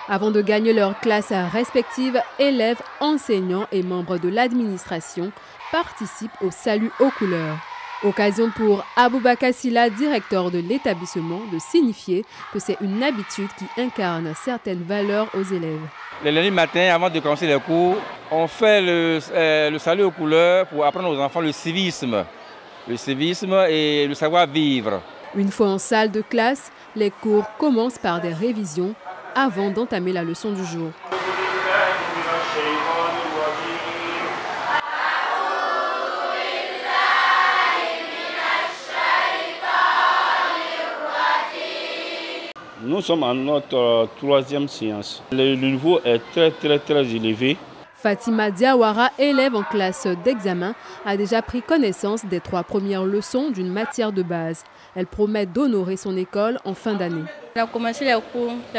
Avant de gagner leurs classes respectives, élèves, enseignants et membres de l'administration participent au salut aux couleurs. Occasion pour Aboubakar Silla, directeur de l'établissement, de signifier que c'est une habitude qui incarne certaines valeurs aux élèves. Le lundi matin, avant de commencer les cours, on fait le salut aux couleurs pour apprendre aux enfants le civisme et le savoir-vivre. Une fois en salle de classe, les cours commencent par des révisions avant d'entamer la leçon du jour. Nous sommes en notre troisième séance. Le niveau est très élevé. Fatima Diawara, élève en classe d'examen, a déjà pris connaissance des 3 premières leçons d'une matière de base. Elle promet d'honorer son école en fin d'année. On a commencé les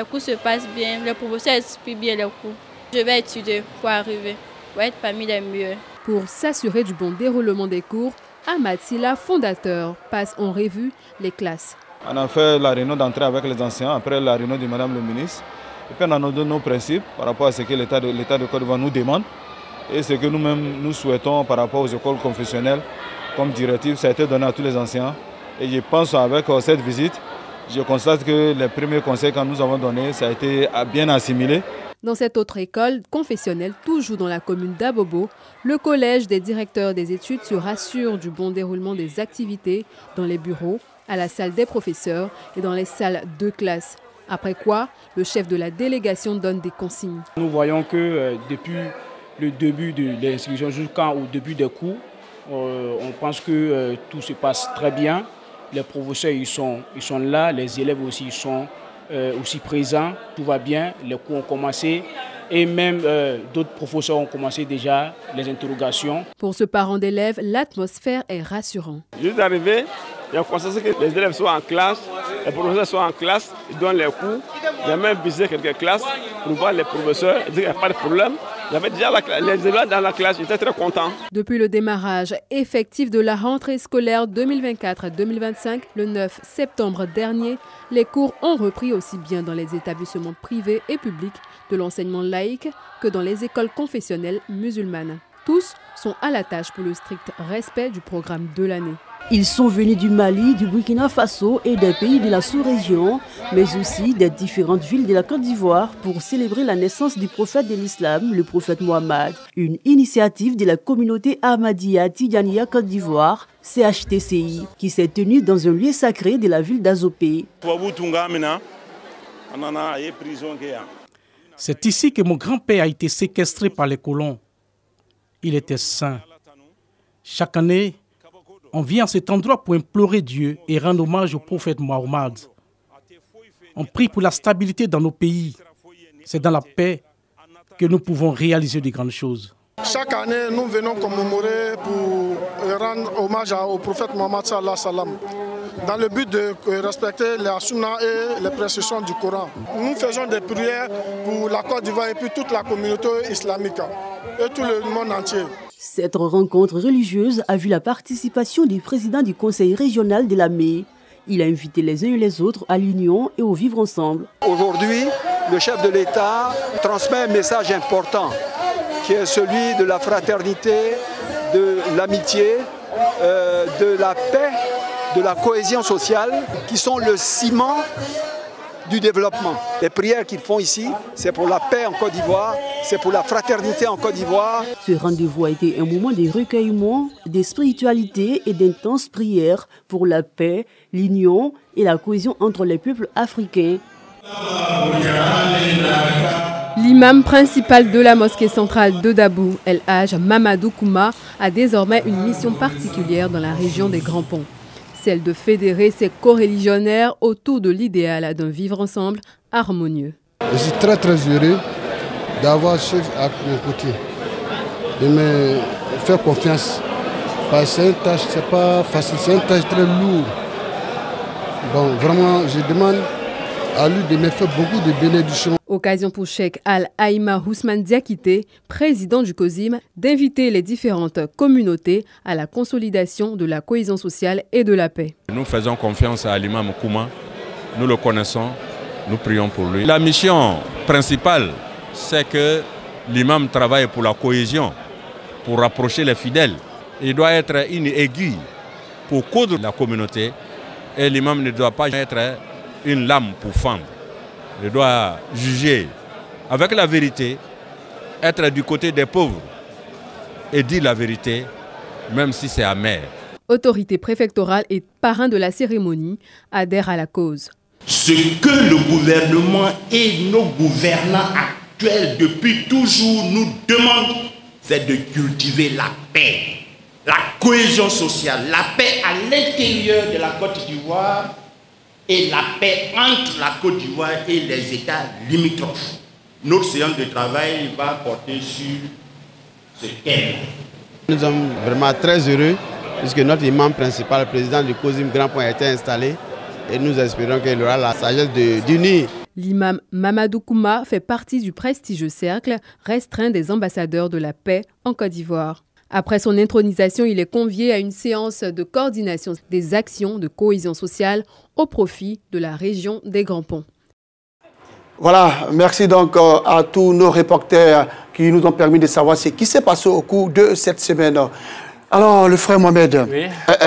cours se passent bien, les professeurs expliquent bien les cours. Je vais étudier pour arriver, pour être parmi les mieux. Pour s'assurer du bon déroulement des cours, Ahmad Silla, fondateur, passe en revue les classes. On a fait la réunion d'entrée avec les enseignants, après la réunion de Madame le ministre. Et puis on a donné nos principes par rapport à ce que l'État de Côte d'Ivoire nous demande et ce que nous-mêmes nous souhaitons par rapport aux écoles confessionnelles comme directive. Ça a été donné à tous les enseignants. Et je pense avec cette visite, je constate que les premiers conseils que nous avons donnés, ça a été bien assimilé. Dans cette autre école confessionnelle, toujours dans la commune d'Abobo, le collège des directeurs des études se rassure du bon déroulement des activités dans les bureaux, à la salle des professeurs et dans les salles de classe. Après quoi, le chef de la délégation donne des consignes. Nous voyons que depuis le début de l'inscription jusqu'au début des cours, on pense que tout se passe très bien. Les professeurs ils sont là, les élèves aussi sont aussi présents, tout va bien, les cours ont commencé et même d'autres professeurs ont commencé déjà les interrogations. Pour ce parent d'élèves, l'atmosphère est rassurante. Juste arrivé, il y a constaté que les élèves sont en classe, les professeurs sont en classe, ils donnent les cours. J'ai même visité quelques classes pour voir les professeurs, dire qu'il n'y a pas de problème, il J'avais déjà les élèves dans la classe, j'étais très content. Depuis le démarrage effectif de la rentrée scolaire 2024-2025, le 9 septembre dernier, les cours ont repris aussi bien dans les établissements privés et publics de l'enseignement laïque que dans les écoles confessionnelles musulmanes. Tous sont à la tâche pour le strict respect du programme de l'année. Ils sont venus du Mali, du Burkina Faso et des pays de la sous-région, mais aussi des différentes villes de la Côte d'Ivoire pour célébrer la naissance du prophète de l'islam, le prophète Mohammed. Une initiative de la communauté Ahmadiyya Tidjaniya Côte d'Ivoire, CHTCI, qui s'est tenue dans un lieu sacré de la ville d'Azopé. C'est ici que mon grand-père a été séquestré par les colons. Il était saint. Chaque année, on vient à cet endroit pour implorer Dieu et rendre hommage au prophète Mohammed. On prie pour la stabilité dans nos pays. C'est dans la paix que nous pouvons réaliser de grandes choses. Chaque année, nous venons commémorer pour rendre hommage au prophète Mohammed sallallahu alayhi wa sallam, dans le but de respecter la sunna et les prescriptions du Coran. Nous faisons des prières pour la Côte d'Ivoire et puis toute la communauté islamique et tout le monde entier. Cette rencontre religieuse a vu la participation du président du conseil régional de la Mai. Il a invité les uns et les autres à l'union et au vivre ensemble. Aujourd'hui, le chef de l'État transmet un message important qui est celui de la fraternité, de l'amitié, de la paix, de la cohésion sociale, qui sont le ciment du développement. Les prières qu'ils font ici, c'est pour la paix en Côte d'Ivoire, c'est pour la fraternité en Côte d'Ivoire. Ce rendez-vous a été un moment de recueillement, de spiritualité et d'intenses prières pour la paix, l'union et la cohésion entre les peuples africains. L'imam principal de la mosquée centrale de Dabou, El Hadj Mamadou Kouma, a désormais une mission particulière dans la région des Grands Ponts. Celle de fédérer ses coreligionnaires autour de l'idéal d'un vivre ensemble harmonieux. Je suis très heureux d'avoir chef à mon côté, de me faire confiance. Parce que c'est une tâche, c'est pas facile, c'est une tâche très lourde. Bon, vraiment, je demande à lui de me faire beaucoup de bénédictions. Occasion pour Cheikh Al-Aïma Ousmane Diakité, président du COSIM, d'inviter les différentes communautés à la consolidation de la cohésion sociale et de la paix. Nous faisons confiance à l'imam Kouma, nous le connaissons, nous prions pour lui. La mission principale, c'est que l'imam travaille pour la cohésion, pour rapprocher les fidèles. Il doit être une aiguille pour coudre la communauté et l'imam ne doit pas être une lame pour fendre. Il doit juger avec la vérité, être du côté des pauvres et dire la vérité, même si c'est amer. Autorité préfectorale et parrain de la cérémonie adhèrent à la cause. Ce que le gouvernement et nos gouvernants actuels depuis toujours nous demandent, c'est de cultiver la paix, la cohésion sociale, la paix à l'intérieur de la Côte d'Ivoire et la paix entre la Côte d'Ivoire et les États limitrophes. Notre séance de travail va porter sur ce thème. Nous sommes vraiment très heureux puisque notre imam principal, le président du COSIM Grand Point, a été installé et nous espérons qu'il aura la sagesse d'unir. L'imam Mamadou Kouma fait partie du prestigieux cercle restreint des ambassadeurs de la paix en Côte d'Ivoire. Après son intronisation, il est convié à une séance de coordination des actions de cohésion sociale au profit de la région des Grands Ponts. Voilà, merci donc à tous nos reporters qui nous ont permis de savoir ce qui s'est passé au cours de cette semaine. Alors, le frère Mohamed, oui.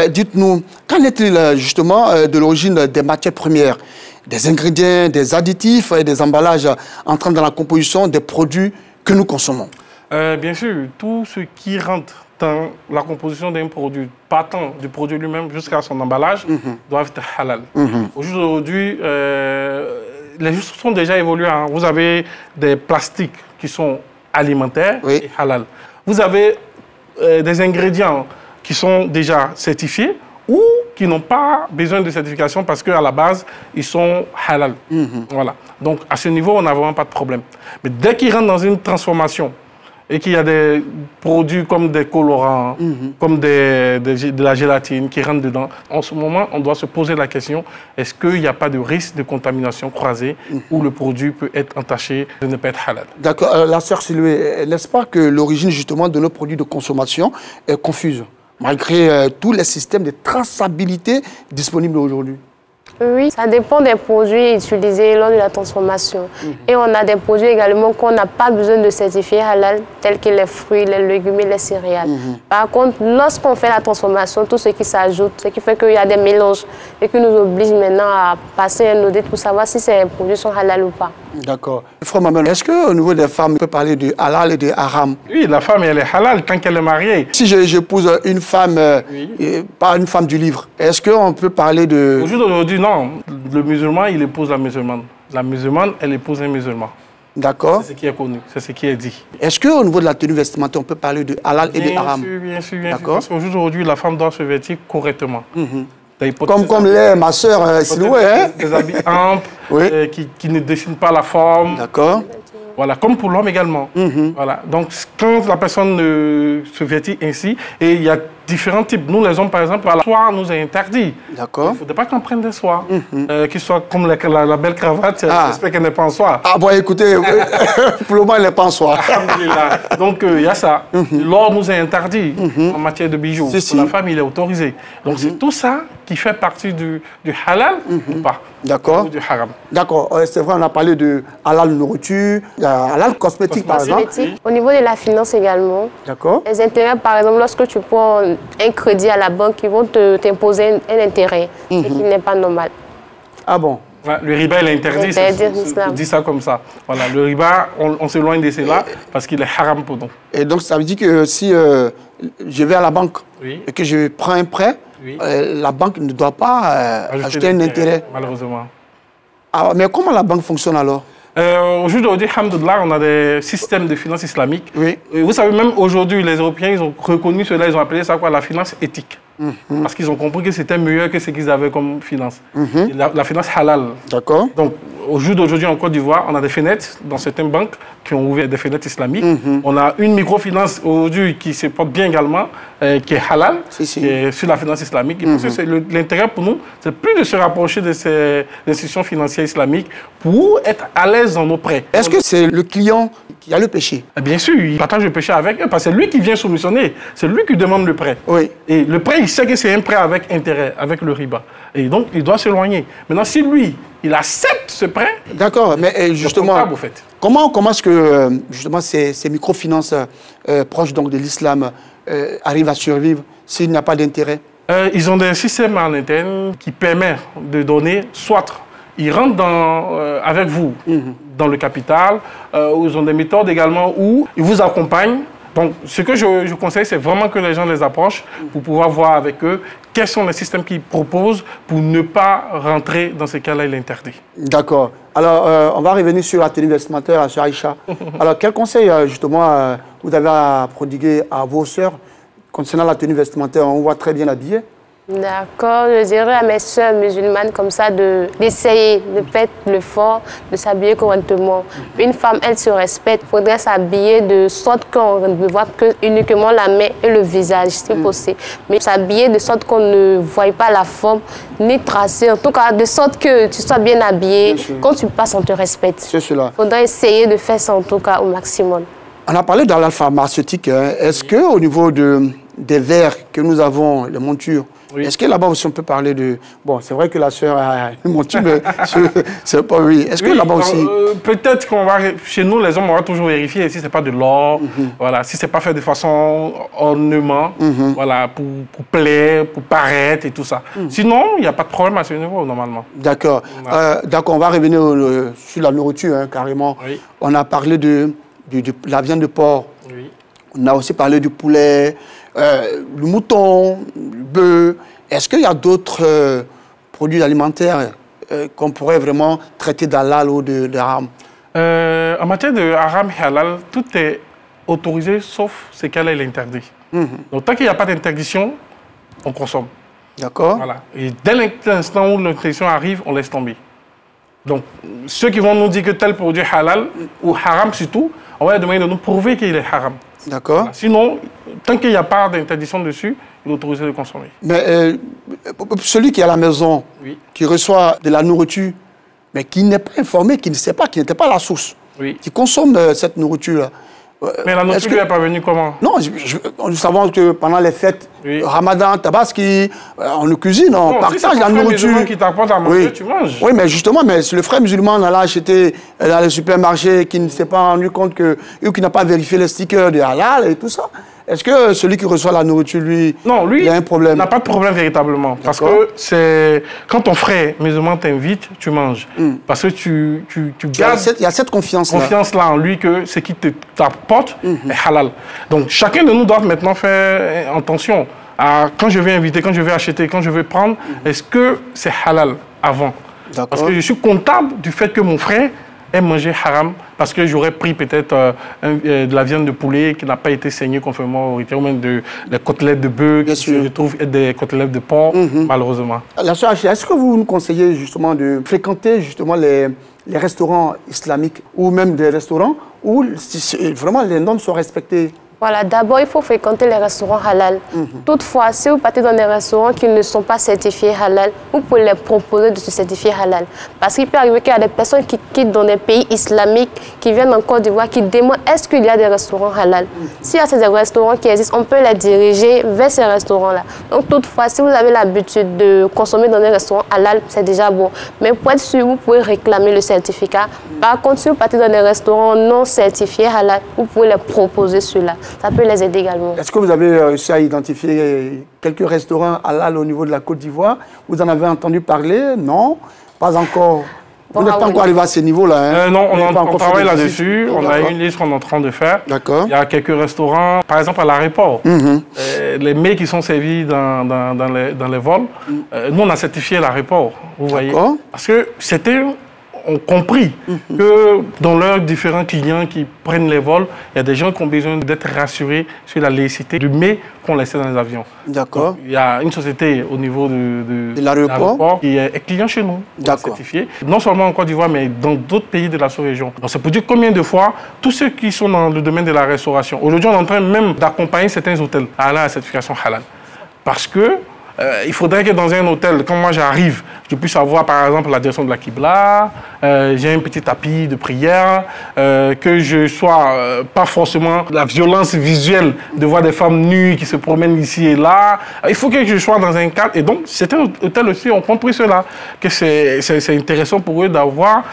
Dites-nous, qu'en est-il justement de l'origine des matières premières, des ingrédients, des additifs et des emballages entrant dans la composition des produits que nous consommons? Bien sûr, tout ce qui rentre dans la composition d'un produit, partant du produit lui-même jusqu'à son emballage, doivent être halal. Aujourd'hui, les choses sont déjà évoluées. Hein. Vous avez des plastiques qui sont alimentaires et halal. Vous avez des ingrédients qui sont déjà certifiés ou qui n'ont pas besoin de certification parce qu'à la base, ils sont halal. Voilà. Donc, à ce niveau, on n'a vraiment pas de problème. Mais dès qu'ils rentrent dans une transformation, et qu'il y a des produits comme des colorants, comme de la gélatine qui rentrent dedans, en ce moment, on doit se poser la question, est-ce qu'il n'y a pas de risque de contamination croisée où le produit peut être entaché de ne pas être halal? D'accord. La sœur Siloué, n'est-ce pas que l'origine justement de nos produits de consommation est confuse, malgré tous les systèmes de traçabilité disponibles aujourd'hui? Oui, ça dépend des produits utilisés lors de la transformation. Et on a des produits également qu'on n'a pas besoin de certifier halal, tels que les fruits, les légumes et les céréales. Par contre, lorsqu'on fait la transformation, tout ce qui s'ajoute, ce qui fait qu'il y a des mélanges et qui nous oblige maintenant à passer un audit pour savoir si ces produits sont halal ou pas. D'accord. Frère Maman, est-ce qu'au niveau des femmes, on peut parler de halal et de haram? Oui, la femme, elle est halal tant qu'elle est mariée. Si j'épouse une femme, pas une femme du livre, est-ce qu'on peut parler de... Au jour d'aujourd'hui, non. Le musulman, il épouse la musulmane. La musulmane, elle épouse un musulman. D'accord. C'est ce qui est connu, c'est ce qui est dit. Est-ce qu'au niveau de la tenue vestimentaire, on peut parler de halal et de haram? Bien sûr, bien sûr. Parce qu'au jour d'aujourd'hui, la femme doit se vêtir correctement. Comme ma soeur Siloué, hein? Des habits amples, qui ne dessinent pas la forme. D'accord. Voilà, comme pour l'homme également. Voilà. Donc, quand la personne se vêtit ainsi, et il y a différents types. Nous, les hommes, par exemple, la soie nous est interdit. D'accord. Il ne faudrait pas qu'on prenne des soies, qui soient comme la belle cravate. J'espère qu'elle n'est pas en soie. Ah bon, écoutez, pour le moment, elle n'est pas en soie. Donc, il y a ça. L'or nous est interdit en matière de bijoux. Pour la femme, il est autorisé. Donc, c'est tout ça qui fait partie du halal ou pas. D'accord. Ou du haram. D'accord. C'est vrai, on a parlé de halal nourriture, halal cosmétique, par exemple. Au niveau de la finance également. D'accord. Les intérêts, par exemple, lorsque tu prends un crédit à la banque, ils vont t'imposer un intérêt, ce qui n'est pas normal. Ah bon? Le riba, il est interdit, on dit ça comme ça. Voilà, le riba, on s'éloigne de cela parce qu'il est haram pour nous. Et donc, ça veut dire que si je vais à la banque et que je prends un prêt, la banque ne doit pas ajouter un intérêt. Malheureusement. Ah, mais comment la banque fonctionne alors? Aujourd'hui, alhamdoulilah, on a des systèmes de finance islamique. Et vous savez, même aujourd'hui, les Européens, ils ont reconnu cela, ils ont appelé ça quoi, la finance éthique. Parce qu'ils ont compris que c'était mieux que ce qu'ils avaient comme finance. La finance halal. D'accord. Donc, au jour d'aujourd'hui, en Côte d'Ivoire, on a des fenêtres dans certaines banques qui ont ouvert des fenêtres islamiques. On a une microfinance aujourd'hui qui se porte bien également, qui est halal, qui est sur la finance islamique. Et l'intérêt pour nous, c'est plus de se rapprocher de ces institutions financières islamiques pour être à l'aise dans nos prêts. Est-ce que c'est le client qui a le péché? Bien sûr, il partage le péché avec eux, parce que c'est lui qui vient soumissionner, c'est lui qui demande le prêt. Oui. Et le prêt, il sait que c'est un prêt avec intérêt, avec le riba. Et donc, il doit s'éloigner. Maintenant, si lui, il accepte ce prêt... D'accord, mais justement, comment est-ce que justement, ces microfinances proches donc, de l'islam arrivent à survivre s'il n'y a pas d'intérêt? Ils ont des systèmes en interne qui permettent de donner, soit ils rentrent avec vous dans le capital, ils ont des méthodes également où ils vous accompagnent. Donc, ce que je conseille, c'est vraiment que les gens les approchent pour pouvoir voir avec eux quels sont les systèmes qu'ils proposent pour ne pas rentrer dans ces cas-là, il est interdit. D'accord. Alors, on va revenir sur la tenue vestimentaire, sur Aïcha. Alors, quel conseil, justement, vous avez à prodiguer à vos sœurs concernant la tenue vestimentaire? On voit très bien habillée. D'accord, je dirais à mes soeurs musulmanes comme ça d'essayer de faire le fort, de s'habiller correctement. Une femme, elle se respecte, il faudrait s'habiller de sorte qu'on ne voit que uniquement la main et le visage, si possible. Mais s'habiller de sorte qu'on ne voit pas la forme, ni tracer, en tout cas de sorte que tu sois bien habillé. Quand tu passes, on te respecte. C'est cela. Il faudrait essayer de faire ça en tout cas au maximum. On a parlé de la pharmaceutique. Est-ce qu'au niveau des verres que nous avons, les montures, est-ce que là-bas aussi on peut parler de... Bon, c'est vrai que la sœur a une monture, mais c'est pas oui. Est-ce que là-bas aussi... Peut-être qu'on va... Chez nous, les hommes, on va toujours vérifier si ce n'est pas de l'or, voilà, si ce n'est pas fait de façon ornement, voilà, pour plaire, pour paraître et tout ça. Sinon, il n'y a pas de problème à ce niveau, normalement. D'accord. D'accord, on va revenir sur la nourriture, hein, carrément. On a parlé de la viande de porc. On a aussi parlé du poulet, le mouton, le bœuf. Est-ce qu'il y a d'autres produits alimentaires qu'on pourrait vraiment traiter d'halal ou de haram? En matière de haram et halal, tout est autorisé sauf ce qu'elle est interdit. Donc tant qu'il n'y a pas d'interdiction, on consomme. D'accord. Voilà. Et dès l'instant où l'interdiction arrive, on laisse tomber. Donc ceux qui vont nous dire que tel produit halal ou haram surtout, on va lui demander de nous prouver qu'il est haram. D'accord. Voilà. Sinon, tant qu'il n'y a pas d'interdiction dessus, il est autorisé de consommer. Mais celui qui est à la maison, qui reçoit de la nourriture, mais qui n'est pas informé, qui ne sait pas, qui n'était pas à la source, qui consomme cette nourriture-là. Mais la nourriture n'est pas venue comment? Non, nous savons que pendant les fêtes, Ramadan, Tabaski, on le cuisine, on partage la nourriture. Si qui t'apporte à manger, tu manges. Oui, mais justement, si le frère musulman l'a acheté dans le supermarché, qui ne s'est pas rendu compte que, ou qui n'a pas vérifié les stickers de halal et tout ça, est-ce que celui qui reçoit la nourriture, lui, il a un problème? Il n'a pas de problème véritablement. Parce que c'est quand ton frère musulman t'invite, tu manges. Parce que tu gardes... Il y a cette confiance-là. Confiance-là en lui que ce qui t'apporte est halal. Donc chacun de nous doit maintenant faire attention à quand je vais inviter, quand je vais acheter, quand je vais prendre, est-ce que c'est halal avant? Parce que je suis comptable du fait que mon frère ait mangé haram parce que j'aurais pris peut-être de la viande de poulet qui n'a pas été saignée conformément au rituel, ou même des côtelettes de bœuf, qui se retrouvent être des côtelettes de porc, malheureusement. La sœur Achia, est-ce que vous nous conseillez justement de fréquenter justement les restaurants islamiques ou même des restaurants où vraiment les normes sont respectées? Voilà, d'abord, il faut fréquenter les restaurants halal. Toutefois, si vous partez dans des restaurants qui ne sont pas certifiés halal, vous pouvez les proposer de se certifier halal. Parce qu'il peut arriver qu'il y a des personnes qui quittent dans des pays islamiques, qui viennent en Côte d'Ivoire, qui demandent est-ce qu'il y a des restaurants halal. S'il y a ces restaurants qui existent, on peut les diriger vers ces restaurants-là. Donc, toutefois, si vous avez l'habitude de consommer dans des restaurants halal, c'est déjà bon. Mais pour être sûr, vous pouvez réclamer le certificat. Par contre, si vous partez dans des restaurants non certifiés halal, vous pouvez les proposer ceux-là. Ça peut les aider également. Est-ce que vous avez réussi à identifier quelques restaurants halal au niveau de la Côte d'Ivoire? Vous en avez entendu parler? Non? Pas encore. Vous n'êtes pas encore arrivé à ce niveau-là, hein? Non, on travaille là-dessus. On a une liste qu'on est en train de faire. D'accord. Il y a quelques restaurants, par exemple à l'aéroport. Les mets qui sont servis dans les vols, nous, on a certifié l'aéroport, vous voyez. Parce que c'était... ont compris que dans leurs différents clients qui prennent les vols, il y a des gens qui ont besoin d'être rassurés sur la laïcité du mets qu'on laissait dans les avions. D'accord. Il y a une société au niveau de l'aéroport qui est client chez nous, certifié. Non seulement en Côte d'Ivoire, mais dans d'autres pays de la sous-région. Donc c'est pour dire combien de fois, tous ceux qui sont dans le domaine de la restauration, aujourd'hui on est en train même d'accompagner certains hôtels à la certification halal. Parce que il faudrait que dans un hôtel, quand moi j'arrive, je puisse avoir par exemple la direction de la Qibla, j'ai un petit tapis de prière, que je sois pas forcément la violence visuelle de voir des femmes nues qui se promènent ici et là. Il faut que je sois dans un cadre. Et donc, certains hôtels aussi ont compris cela, que c'est intéressant pour eux d'avoir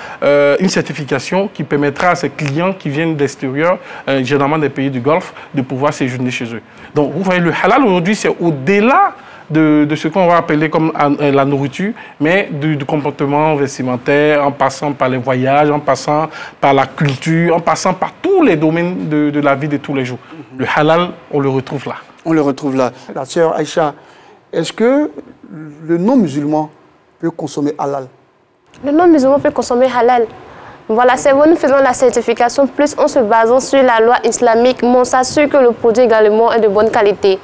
une certification qui permettra à ces clients qui viennent d'extérieur, généralement des pays du Golfe, de pouvoir séjourner chez eux. Donc, vous voyez, le halal aujourd'hui, c'est au-delà de ce qu'on va appeler comme la nourriture, mais du comportement vestimentaire, en passant par les voyages, en passant par la culture, en passant par tous les domaines de la vie de tous les jours. Le halal, on le retrouve là. On le retrouve là. La sœur Aïcha, est-ce que le non-musulman peut consommer halal? Le non-musulman peut consommer halal. Voilà, c'est bon, nous faisons la certification plus en se basant sur la loi islamique, mais on s'assure que le produit également est de bonne qualité.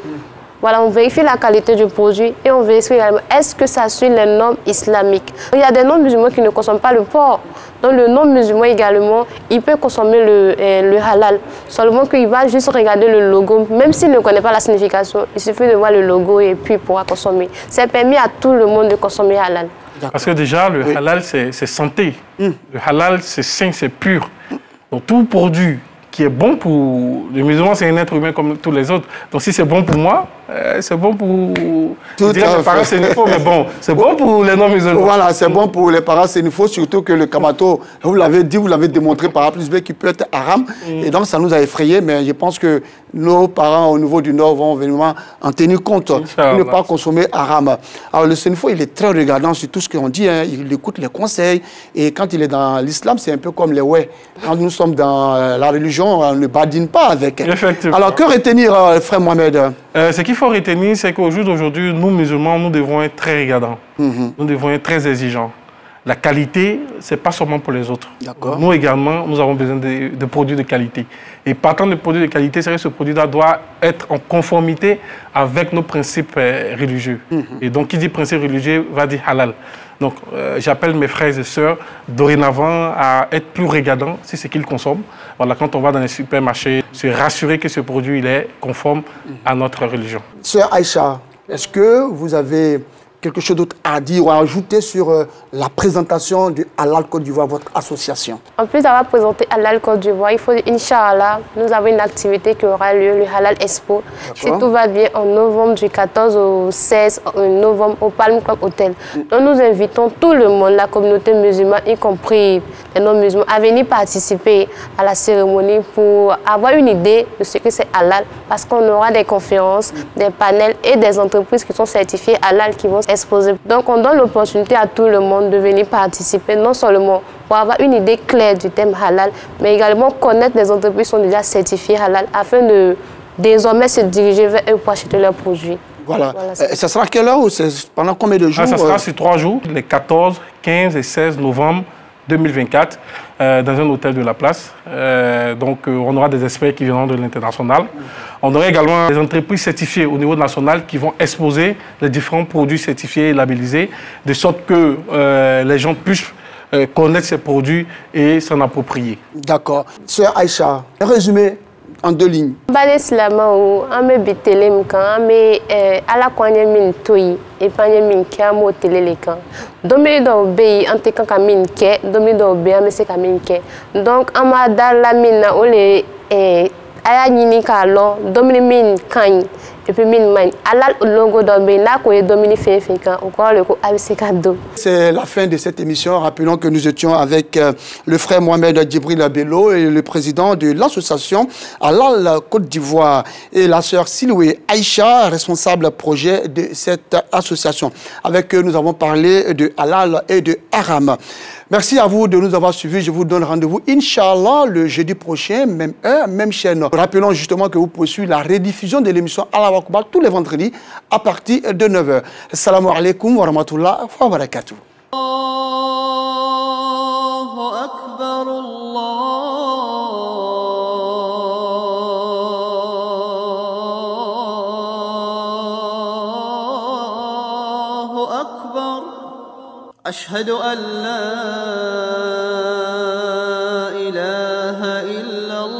Voilà, on vérifie la qualité du produit et on vérifie également est-ce que ça suit les normes islamiques. Il y a des non-musulmans qui ne consomment pas le porc. Donc le non-musulman également, il peut consommer le halal. Seulement qu'il va juste regarder le logo, même s'il ne connaît pas la signification, il suffit de voir le logo et puis il pourra consommer. C'est permis à tout le monde de consommer halal. Parce que déjà, le halal, c'est santé. Le halal, c'est sain, c'est pur. Donc tout produit qui est bon pour... Le musulman, c'est un être humain comme tous les autres. Donc si c'est bon pour moi, c'est bon pour... Tout les parents sénifaux, mais bon, c'est bon pour les non-musulmans. Voilà, c'est bon pour les parents sénifaux, surtout que le kamato, vous l'avez dit, vous l'avez démontré par A plus B, qui peut être haram. Et donc ça nous a effrayés, mais je pense que nos parents au niveau du Nord vont vraiment en tenir compte pour ne pas consommer haram. Alors le sénifo, il est très regardant sur tout ce qu'on dit, hein. Il écoute les conseils. Et quand il est dans l'islam, c'est un peu comme les ouais. Quand nous sommes dans la religion, on ne badine pas avec. Alors que retenir, frère Mohamed? Ce qu'il faut retenir, c'est qu'au jour d'aujourd'hui, nous musulmans, nous devons être très regardants. Nous devons être très exigeants. La qualité, ce n'est pas seulement pour les autres. Nous également, nous avons besoin de produits de qualité. Et partant de produits de qualité, c'est que ce produit-là doit être en conformité avec nos principes religieux. Et donc, qui dit principe religieux va dire halal. Donc j'appelle mes frères et sœurs dorénavant à être plus regardants sur ce qu'ils consomment. Voilà, quand on va dans les supermarchés, se rassurer que ce produit il est conforme à notre religion. Sœur Aïcha, est-ce que vous avez quelque chose d'autre à dire ou à ajouter sur la présentation du Halal Côte d'Ivoire, votre association? En plus d'avoir présenté Halal Côte d'Ivoire, il faut, Inch'Allah, nous avons une activité qui aura lieu, le Halal Expo. Si tout va bien, en novembre, du 14 au 16 novembre, au Palm Club Hotel. Donc nous invitons tout le monde, la communauté musulmane, y compris les non-musulmans, à venir participer à la cérémonie pour avoir une idée de ce que c'est Halal. Parce qu'on aura des conférences, des panels et des entreprises qui sont certifiées Halal qui vont exposer. Donc on donne l'opportunité à tout le monde de venir participer, non seulement pour avoir une idée claire du thème halal, mais également connaître les entreprises qui sont déjà certifiées halal afin de désormais se diriger vers eux pour acheter leurs produits. Voilà. Ça sera à quelle heure ou pendant combien de jours? Ça sera sur 3 jours, les 14, 15 et 16 novembre 2024, dans un hôtel de la place. On aura des experts qui viendront de l'international. On aura également des entreprises certifiées au niveau national qui vont exposer les différents produits certifiés et labellisés, de sorte que les gens puissent connaître ces produits et s'en approprier. D'accord. Sœur Aïcha, un résumé en 2 lignes. Bale silama ou ame bitelem kan ame ala kwanye min toyi et panye min ke amo telele kan. Domini do be ante kan ka min ke, domini do be ame se ka min ke. Donc ama dal la min na ole aya nyini ka lo domini min kan et puis min man alal logo do be na ko domini fe kan o ko le ko abise ka do. C'est la fin de cette émission. Rappelons que nous étions avec le frère Mohamed Djibril Bello et le président de l'association Halal Côte d'Ivoire et la sœur Siloué Aïcha, responsable projet de cette association. Avec eux, nous avons parlé de Halal et de Haram. Merci à vous de nous avoir suivis. Je vous donne rendez-vous, Inch'Allah, le jeudi prochain, même heure, même chaîne. Rappelons justement que vous pouvez suivre la rediffusion de l'émission Allah Akbar tous les vendredis à partir de 9h. Assalamu alaikum wa rahmatullah wa barakatuh. أشهد أن لا إله إلا الله